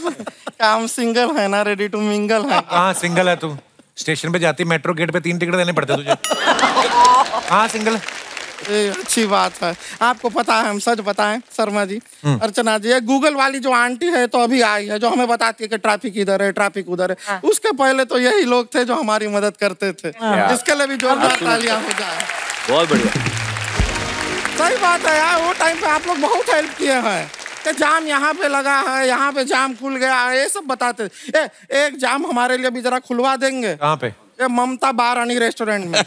क्या हम सिंगल है ना, रेडी टू मिंगल है। कहाँ सिंगल है तू? स्टेशन पे जाती, मेट्रो गेट पे 3 टिकट देने पड़ते तुझे। कहाँ सिंगल? अच्छी बात है। आपको पता है, हम सच बताएं शर्मा जी, अर्चना जी, गूगल वाली जो आंटी है तो अभी आई है, जो हमें बताती है कि ट्रैफिक इधर है, ट्रैफिक उधर है। उसके पहले तो यही लोग थे जो हमारी मदद करते थे। इसके लिए भी जोरदार तालियां हो जाए। बहुत बढ़िया। सही बात है यार, वो टाइम पे आप लोग बहुत हेल्प किए हैं कि जाम यहाँ पे लगा है, यहाँ पे जाम खुल गया है, ये सब बताते। एक जाम हमारे लिए भी जरा खुलवा देंगे? कहाँ पे? ये ममता बारानी रेस्टोरेंट में।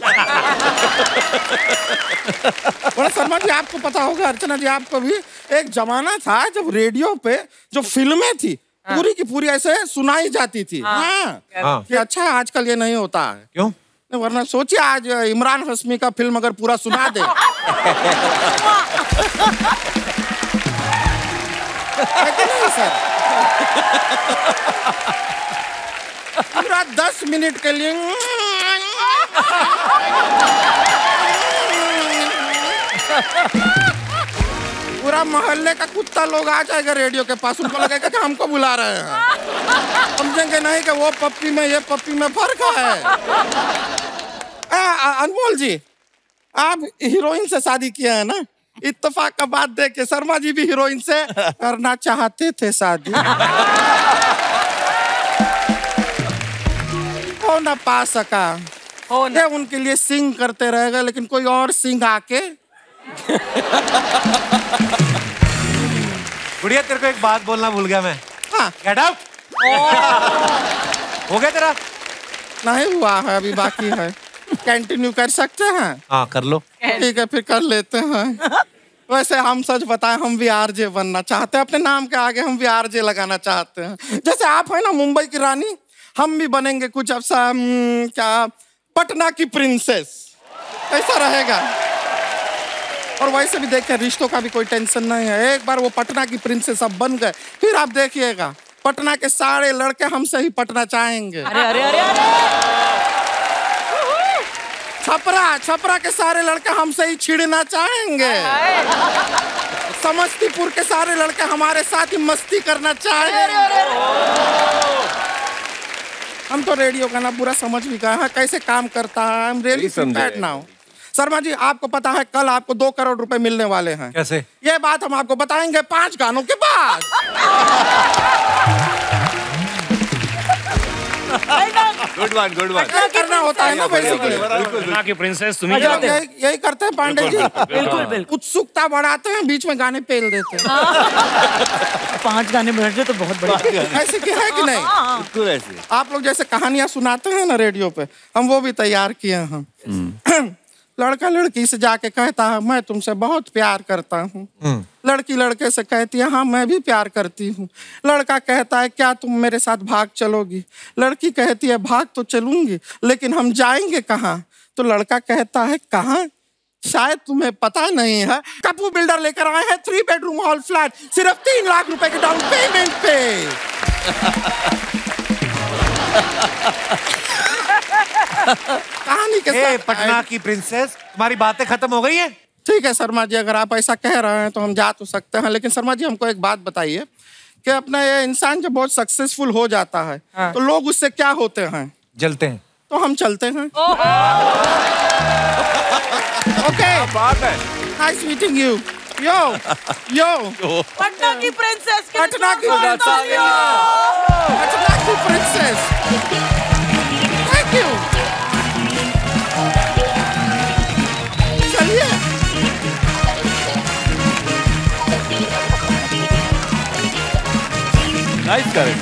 शर्मा जी आपको पता होगा, अर्चना जी आपको भी, एक जमाना था जब रेडियो पे जो फिल्में थी पूरी की पूरी ऐसे सुनाई जाती थी। हाँ। कि अच्छा आजकल ये नहीं होता है। क्यों? वरना सोचिए आज इमरान हाशमी का फिल्म अगर पूरा सुना दे। नहीं सर, पूरा 10 मिनट के लिए पूरा मोहल्ले का कुत्ता लोग आ जाएगा रेडियो के पास, उनको लगेगा कि हमको बुला रहे हैं। समझेंगे नहीं कि वो पप्पी में ये पप्पी में फर्क है। अनमोल जी, आप हीरोइन से शादी किया है ना, इत्तेफाक का बात देख के शर्मा जी भी हीरोइन से करना चाहते थे शादी। हो ना पा सका, ये उनके लिए सिंग करते रहेगा, लेकिन कोई और सिंग आके। गुड़िया, तेरे को एक बात बोलना भूल गया मैं। हाँ, गेट आउट। हो गया तेरा? नहीं हुआ है, अभी बाकी है। कंटिन्यू कर सकते हैं? हाँ कर लो। ठीक है, फिर कर लेते हैं। वैसे हम सच बताएं, हम भी आरजे बनना चाहते हैं। अपने नाम के आगे हम भी आरजे लगाना चाहते हैं। जैसे आप है ना मुंबई की रानी, हम भी बनेंगे कुछ ऐसा क्या पटना की प्रिंसेस, ऐसा रहेगा। और वैसे भी देखिए रिश्तों का भी कोई टेंशन नहीं है। एक बार वो पटना की प्रिंसेस अब बन गए, फिर आप देखिएगा पटना के सारे लड़के हमसे ही पटना चाहेंगे। अरे अरे अरे अरे छपरा के सारे लड़के हमसे ही छिड़ना चाहेंगे। समस्तीपुर के सारे लड़के हमारे साथ ही मस्ती करना चाहेंगे। हम तो रेडियो का ना पूरा समझ भी गए हैं कैसे काम करता है। I'm really prepared now। Sharma ji, आपको पता है कल आपको 2 करोड़ रुपए मिलने वाले हैं। कैसे? ये बात हम आपको बताएंगे 5 गानों के बाद। Good one, good one. क्या करना होता है ना बेसिकली। पटना की प्रिंसेस तुम्हें यही करते हैं पांडे जी। बिल्कुल बिल्कुल। उत्सुकता बढ़ाते हैं, बीच में गाने पेल देते हैं। 5 गाने बैठ गए तो बहुत बड़ी ऐसे की है कि नहीं? बिल्कुल ऐसे। आप लोग जैसे कहानियां सुनाते हैं ना रेडियो पे, हम वो भी तैयार किए हैं। लड़का लड़की से जाके कहता है मैं तुमसे बहुत प्यार करता हूँ। लड़की लड़के से कहती है हाँ मैं भी प्यार करती हूँ। लड़का कहता है क्या तुम मेरे साथ भाग चलोगी? लड़की कहती है भाग तो चलूंगी, लेकिन हम जाएंगे कहाँ? तो लड़का कहता है कहाँ? शायद तुम्हें पता नहीं है, कपूर बिल्डर लेकर आए हैं 3 बेडरूम हॉल फ्लैट सिर्फ 3 लाख रुपए के डाउन पेमेंट पे। कहानी के साथ पटना की प्रिंसेस, तुम्हारी बातें खत्म हो गई हैं? ठीक है शर्मा जी, अगर आप ऐसा कह रहे हैं तो हम जा तो सकते हैं, लेकिन शर्मा जी हमको एक बात बताइए कि अपना ये इंसान जब बहुत सक्सेसफुल हो जाता है तो लोग उससे क्या होते हैं? जलते हैं। तो हम चलते हैं। ओके, बात है। Nice meeting you. Yo Patna की प्रिंसेस, पटना की प्रिंसेस, थैंक यू। चलिए नाइस करेक्ट।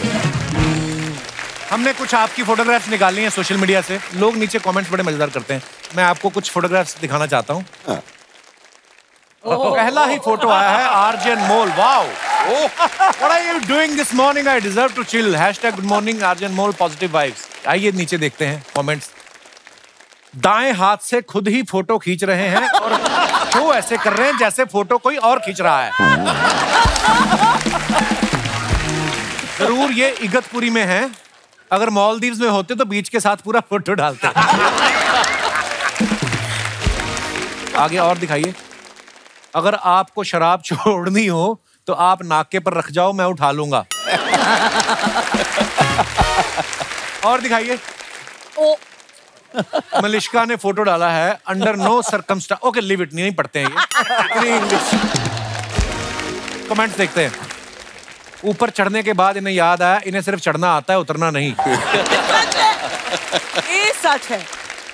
हमने कुछ आपकी फोटोग्राफ्स निकाली हैं सोशल मीडिया से। लोग नीचे कमेंट्स बड़े मजेदार करते हैं। मैं आपको कुछ फोटोग्राफ्स दिखाना चाहता हूँ। पहला ही फोटो आया है RJ Anmol. Wow, what are you doing this morning? I deserve to chill. #Good morning RJ Anmol, positive vibes. आइए नीचे देखते हैं कमेंट्स। दाएं हाथ से खुद ही फोटो खींच रहे हैं और शो ऐसे कर रहे हैं जैसे फोटो कोई और खींच रहा है। जरूर ये इगतपुरी में है। अगर मालदीव्स में होते तो बीच के साथ पूरा फोटो डालते। आगे और दिखाइए। अगर आपको शराब छोड़नी हो तो आप नाके पर रख जाओ, मैं उठा लूंगा। और दिखाइए। मलिश्का ने फोटो डाला है under no circumstances. Okay leave it, नहीं पढ़ते हैं ये। कमेंट्स देखते हैं। ऊपर चढ़ने के बाद इन्हें याद आया इन्हें सिर्फ चढ़ना आता है, उतरना नहीं। ये सच है।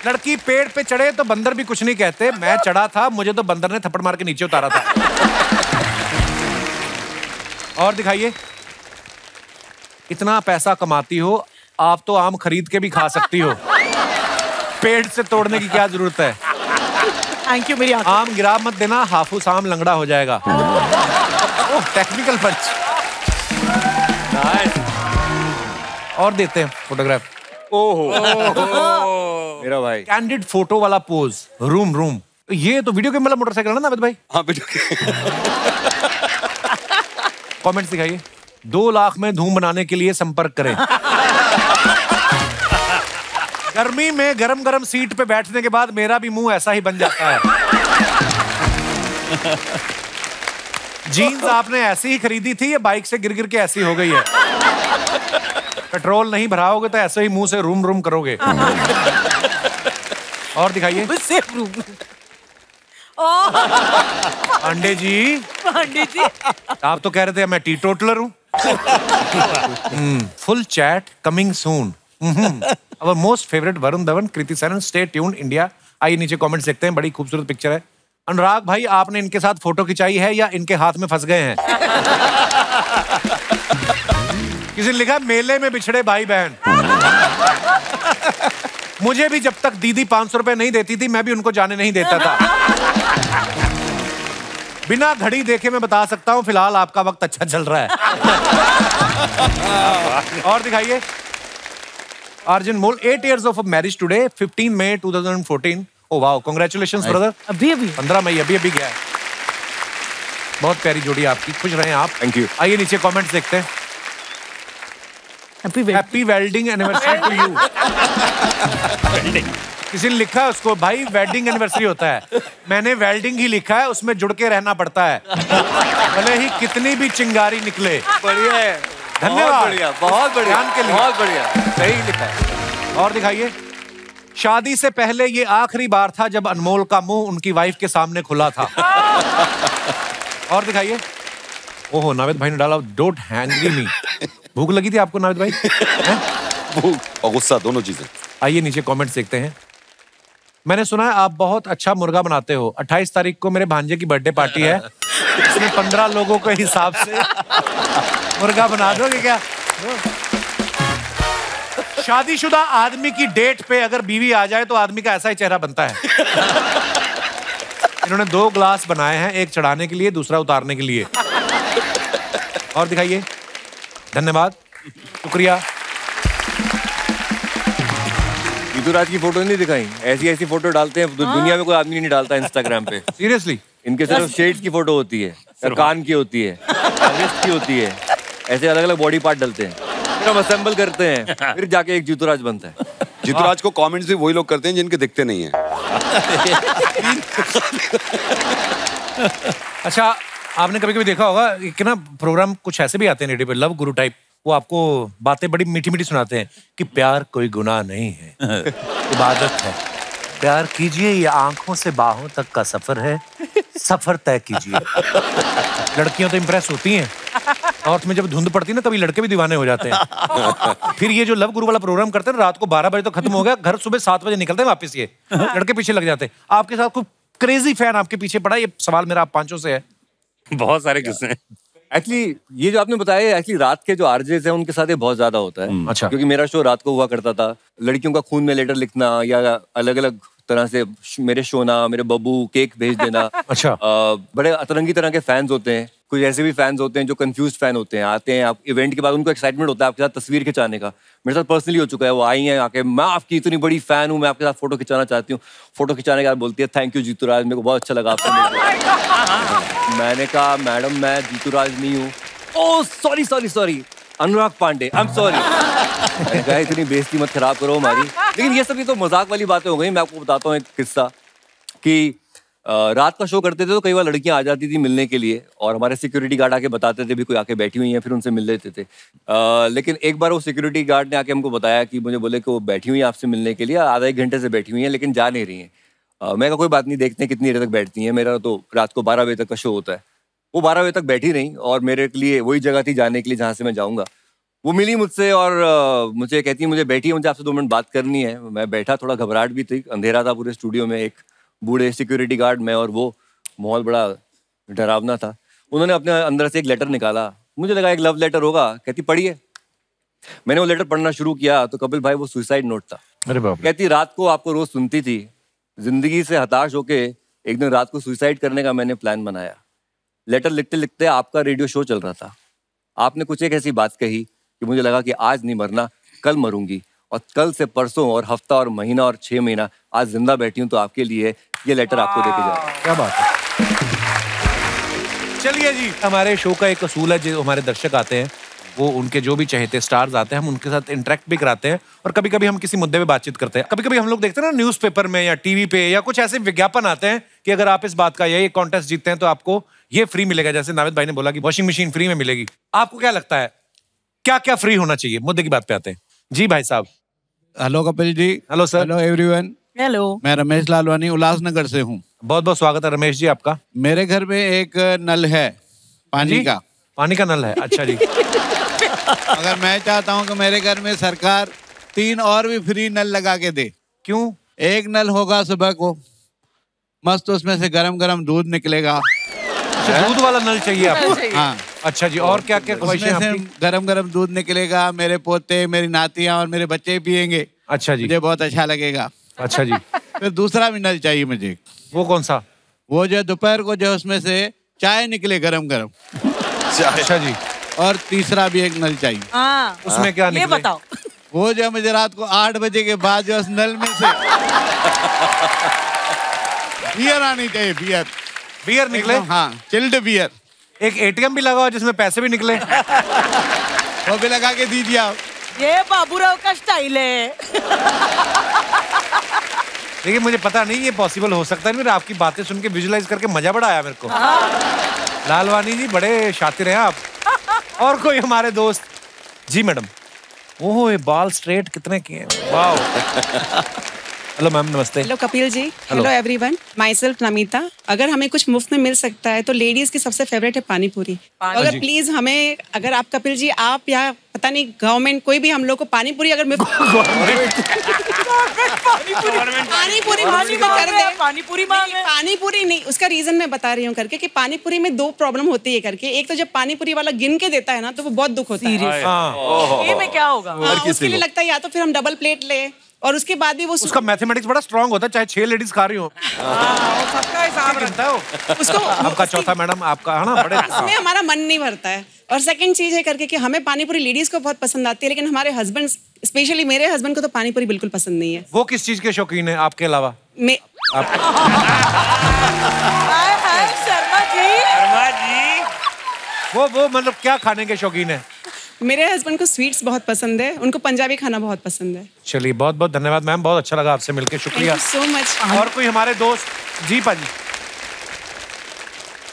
लड़की पेड़ पे चढ़े तो बंदर भी कुछ नहीं कहते। मैं चढ़ा था, मुझे तो बंदर ने थप्पड़ मार के नीचे उतारा था। और दिखाइए। इतना पैसा कमाती हो आप तो आम खरीद के भी खा सकती हो। पेड़ से तोड़ने की क्या जरूरत है? थैंक यू मेरी आम गिरा मत देना, हाफूस आम लंगड़ा हो जाएगा। ओह टेक्निकल पंच। और देते हैं फोटोग्राफ। ओहो मेरा भाई। कैंडिड फोटो वाला पोज, रूम। ये तो वीडियो गेम वाला मोटरसाइकिल है ना नाविद भाई? हाँ वीडियो कमेंट्स दिखाइए। 2 लाख में धूम बनाने के लिए संपर्क करें। गर्मी में गरम सीट पे बैठने के बाद मेरा भी मुंह ऐसा ही बन जाता है। जीन्स आपने ऐसी ही खरीदी थी, ये बाइक से गिर के ऐसी हो गई है। पेट्रोल नहीं भराओगे तो ऐसे ही मुंह से रूम करोगे। और दिखाइए। पांडे जी आप तो कह रहे थे मैं टी टोटलर हूँ। Full chat coming soon. Our most favorite Varun Dhawan, Kriti Sanon, stay tuned India. आइए नीचे कमेंट्स देखते हैं। बड़ी खूबसूरत पिक्चर है। अनुराग भाई आपने इनके साथ फोटो खिंचाई है या इनके हाथ में फंस गए हैं? किसी ने लिखा मेले में बिछड़े भाई बहन। मुझे भी जब तक दीदी 500 रुपए नहीं देती थी मैं भी उनको जाने नहीं देता था। बिना घड़ी देखे मैं बता सकता हूँ फिलहाल आपका वक्त अच्छा चल रहा है। और दिखाइए अर्जुन मोल 8 years of marriage today 15 May 2014। Oh wow congratulations brother. अभी 15 मई अभी गया है। बहुत प्यारी जोड़ी आपकी, खुश रहें आप। Thank you. आइए नीचे कमेंट्स देखते हैं। Happy wedding anniversary to you. किसी ने लिखा है उसको भाई वेडिंग एनिवर्सरी होता है, मैंने वेल्डिंग ही लिखा है, उसमें जुड़ के रहना पड़ता है भले ही कितनी भी चिंगारी निकले। बढ़िया है, धन्यवाद, बढ़िया, बहुत बढ़िया, ध्यान के लिए बहुत बढ़िया, सही लिखा है। और दिखाइए शादी से पहले ये आखिरी बार था जब अनमोल का मुंह उनकी वाइफ के सामने खुला था। और दिखाइए ओहो नाविद भाई ने डाला डोंट हैंग्री मी। भूख लगी थी आपको नाविद भाई? भूख और गुस्सा दोनों चीजें। आइए नीचे कमेंट्स देखते हैं। मैंने सुना है आप बहुत अच्छा मुर्गा बनाते हो। 28 तारीख को मेरे भांजे की बर्थडे पार्टी है, इसमें 15 लोगों के हिसाब से मुर्गा बना दोगे क्या? शादीशुदा आदमी की डेट पे अगर बीवी आ जाए तो आदमी का ऐसा ही चेहरा बनता है। इन्होंने 2 ग्लास बनाए हैं, एक चढ़ाने के लिए दूसरा उतारने के लिए। और दिखाइए, धन्यवाद, शुक्रिया। ऋतुराज की फोटो नहीं दिखाई? ऐसी फोटो डालते हैं दुनिया में कोई आदमी नहीं डालता इंस्टाग्राम पे। सीरियसली? इनके सिर्फ शेड्स की फोटो होती है, कान की होती है, रिस्ट की होती है, ऐसे अलग अलग बॉडी पार्ट डलते हैं, फिर हम असेंबल करते हैं, फिर जाके एक ऋतुराज बनता है। ऋतुराज को कमेंट्स भी वही लोग करते हैं जिनके दिखते नहीं हैं। अच्छा आपने कभी कभी देखा होगा कि ना प्रोग्राम कुछ ऐसे भी आते हैं रेडियो पे, लव गुरु टाइप, वो आपको बातें बड़ी मीठी मीठी सुनाते हैं कि प्यार कोई गुनाह नहीं है, इबादत है, प्यार कीजिए ये आंखों से बाहों तक का सफर है, सफर तय कीजिए। लड़कियां तो इम्प्रेस होती हैं और में जब धुंध पड़ती है ना तभी लड़के भी दीवाने हो जाते हैं। फिर ये जो लव गुरु वाला प्रोग्राम करते हैं रात को 12 बजे तो खत्म हो गया, घर सुबह 7 बजे निकलते हैं वापस, ये लड़के पीछे लग जाते हैं। आपके साथ कोई क्रेजी फैन आपके पीछे पड़ा? ये सवाल मेरा आप पांचों से है। बहुत सारे किस्से हैं। एक्चुअली ये जो आपने बताया, एक्चुअली रात के जो आरजेस हैं उनके साथ ये बहुत ज्यादा होता है। अच्छा। क्योंकि मेरा शो रात को हुआ करता था, लड़कियों का खून में लेटर लिखना या अलग अलग तरह से मेरे शो ना, मेरे बब्बू केक भेज देना। अच्छा। बड़े अतरंगी तरह के फैंस होते हैं, कुछ ऐसे भी फैंस होते हैं जो कंफ्यूज फैन होते हैं, आते हैं आप इवेंट के बाद उनको एक्साइटमेंट होता है आपके साथ तस्वीर खिंचाने का। मेरे साथ पर्सनली हो चुका है, वो आई हैं आके, मैं आपकी इतनी बड़ी फैन हूँ, मैं आपके साथ फोटो खिंचाना चाहती हूँ। फोटो खिंचाने के बाद बोलती है थैंक यू जीतूराज, मेरे को बहुत अच्छा लगा आपसे। मैंने कहा मैडम मैं जीतूराज नहीं हूँ। Oh sorry sorry sorry, Anurag Pandey, I am sorry. मैंने कहा इतनी बेइज्जती मत खराब करो हमारी। लेकिन ये सब तो मजाक वाली बातें हो गई। मैं आपको बताता हूँ एक किस्सा कि रात का शो करते थे तो कई बार लड़कियां आ जाती थी मिलने के लिए और हमारे सिक्योरिटी गार्ड आके बताते थे भी कोई आके बैठी हुई है, फिर उनसे मिल लेते थे। लेकिन एक बार वो सिक्योरिटी गार्ड ने आके हमको बताया कि मुझे बोले कि वो बैठी हुई है आपसे मिलने के लिए, आधा 1 घंटे से बैठी हुई है लेकिन जा नहीं रही हैं। मैं कहा कोई बात नहीं, देखते हैं कितनी देर तक बैठती हैं। मेरा तो रात को 12 बजे तक का शो होता है। वो 12 बजे तक बैठी रही और मेरे लिए वही जगह थी जाने के लिए जहाँ से मैं जाऊँगा। वो मिली मुझसे और मुझे कहती है मुझे बैठी है, मुझे आपसे 2 मिनट बात करनी है। मैं बैठा, थोड़ा घबराहट भी थी, अंधेरा था पूरे स्टूडियो में, एक बूढ़े सिक्योरिटी गार्ड, मैं और वो, माहौल बड़ा डरावना था। उन्होंने अपने अंदर से एक लेटर निकाला, मुझे लगा एक लव लेटर होगा। कहती पढ़िए। मैंने वो लेटर पढ़ना शुरू किया तो कपिल भाई वो सुसाइड नोट था। अरे बाप। कहती रात को आपको रोज सुनती थी, जिंदगी से हताश होके एक दिन रात को सुसाइड करने का मैंने प्लान बनाया। लेटर लिखते लिखते आपका रेडियो शो चल रहा था, आपने कुछ एक ऐसी बात कही कि मुझे लगा कि आज नहीं मरना, कल मरूंगी, और कल से परसों और हफ्ता और महीना और 6 महीना आज जिंदा बैठी हूँ तो आपके लिए ये लेटर आपको देके जा रहा हूं। क्या बात है। चलिए जी, हमारे शो का एक असूल है, जो हमारे दर्शक आते हैं वो उनके जो भी चहेते स्टार्स आते हैं हम उनके साथ इंटरेक्ट भी कराते हैं और कभी कभी हम किसी मुद्दे पे बातचीत करते हैं। कभी कभी हम लोग देखते हैं ना न्यूज़पेपर में या टीवी पे या कुछ ऐसे विज्ञापन आते हैं कि अगर आप इस बात का ये कॉन्टेस्ट जीतते हैं तो आपको ये फ्री मिलेगा। जैसे नाविद भाई ने बोला कि वॉशिंग मशीन फ्री में मिलेगी। आपको क्या लगता है क्या क्या फ्री होना चाहिए? मुद्दे की बात पे आते हैं जी भाई साहब। Hello Kapil ji. Hello sir. Hello everyone. Hello, मैं रमेश लालवानी उल्लासनगर से हूँ। बहुत बहुत स्वागत है रमेश जी आपका। मेरे घर में एक नल है पानी का। पानी का नल है? अच्छा जी। अगर मैं चाहता हूँ कि मेरे घर में सरकार 3 और भी फ्री नल लगा के दे। क्यों? एक नल होगा सुबह को, मस्त उसमें से गरम गरम दूध निकलेगा। दूध वाला नल चाहिए आपको? हाँ। अच्छा जी, और क्या क्या ख्वाहिशें आपकी? गरम गरम दूध निकलेगा, मेरे पोते, मेरी नातियाँ और मेरे बच्चे पियेंगे। अच्छा जी। मुझे बहुत अच्छा लगेगा। अच्छा जी। फिर दूसरा भी नल चाहिए मुझे। वो कौन सा? वो जो दोपहर को जो उसमें से चाय निकले गरम गरम। अच्छा जी। और तीसरा भी एक नल चाहिए। हाँ। उसमें क्या ये निकले? बताओ। वो जो मुझे रात को 8 बजे के बाद जो उस नल में से बियर आनी चाहिए, बियर। बियर निकले? हाँ, चिल्ड बियर। एक एटीएम भी लगा हो जिसमें पैसे भी निकले। वो भी लगा के दीजिए आप। ये बाबूराव का स्टाइल है। देखिए मुझे पता नहीं ये पॉसिबल हो सकता है, मेरे आपकी बातें सुन के विजुलाइज करके मजा बड़ा आया मेरे को। लालवानी जी बड़े शातिर हैं आप। और कोई हमारे दोस्त? जी मैडम। ओह ये बाल स्ट्रेट कितने किए हैं, वाओ। हेलो मैम, नमस्ते। Hello Kapil ji. Hello everyone, myself Namita. अगर हमें कुछ मुफ्त में मिल सकता है तो लेडीज की सबसे फेवरेट है पानी पूरी। अगर प्लीज हमें, अगर आप कपिल जी, आप या पता नहीं गवर्नमेंट कोई भी हम लोग को पानी पूरी अगर पानी पूरी कर दे। पानी पूरी नहीं, उसका रीजन मैं बता रही हूँ करके कि पानी पूरी में 2 प्रॉब्लम होती है करके। एक तो जब पानी पूरी वाला गिन के देता है ना तो वो बहुत दुख होता है। ये में क्या होगा? उसके लिए लगता है या तो फिर हम डबल प्लेट ले, और उसके बाद भी वो उसका मैथमेटिक्स बड़ा स्ट्रांग होता है, चाहे 6 लेडीज खा रही हो। सबका हिसाब रखता है उसको। आपका चौथा मैडम, आपका है ना, बड़े उसमें हमारा मन नहीं भरता है। और सेकंड चीज है करके कि हमें पानी पूरी लेडीज को बहुत पसंद आती है, लेकिन हमारे हस्बैंड, स्पेशली मेरे हस्बैंड को तो पानी पूरी बिल्कुल पसंद नहीं है। वो किस चीज के शौकीन है आपके अलावा? शर्मा जी। वो मतलब क्या खाने के शौकीन है? मेरे हस्बैंड को स्वीट्स बहुत पसंद है, उनको पंजाबी खाना बहुत पसंद है। चलिए बहुत बहुत धन्यवाद मैम, बहुत अच्छा लगा आपसे मिलकर, शुक्रिया सो मच। और कोई हमारे दोस्त? जी पाजी।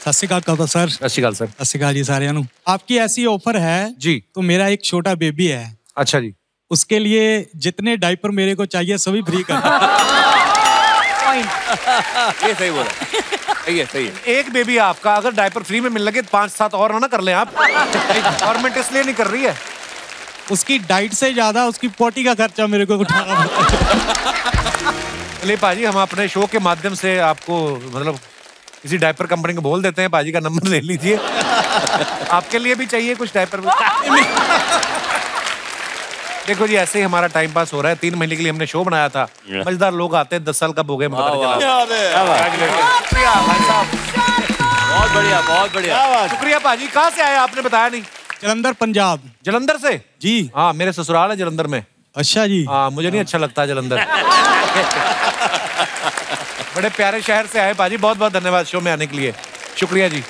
सत श्री अकाल कपिल सर। सत श्री अकाल सर। सत श्री अकाल जी सारिਆਂ ਨੂੰ। आपकी ऐसी ऑफर है जी, तो मेरा एक छोटा बेबी है। अच्छा जी। उसके लिए जितने डायपर मेरे को चाहिए सभी फ्री कर। ये सही बोला, सही है, सही है। एक बेबी है आपका, अगर डायपर फ्री में मिल लगे 5-7 और ना कर लें आप। गवर्नमेंट इसलिए नहीं कर रही है। उसकी डाइट से ज्यादा उसकी पोटी का खर्चा मेरे को उठाना पड़ता है। चलिए पाजी, हम अपने शो के माध्यम से आपको मतलब किसी डायपर कंपनी को बोल देते हैं, पाजी का नंबर ले लीजिए। आपके लिए भी चाहिए कुछ डायपर? देखो जी, ऐसे ही हमारा टाइम पास हो रहा है। 3 महीने के लिए हमने शो बनाया था, मजेदार लोग आते हैं, 10 साल कब हो गए पता नहीं चला। शुक्रिया भाई साहब, बहुत बढ़िया, बहुत बढ़िया। शुक्रिया पाजी। कहाँ से आए आपने बताया नहीं? जलंधर, पंजाब। जलंधर से? जी हाँ, मेरे ससुराल है जलंधर में। अच्छा जी। हाँ, मुझे नहीं अच्छा लगता जलंधर। बड़े प्यारे शहर से आए पाजी, बहुत बहुत धन्यवाद शो में आने के लिए, शुक्रिया जी।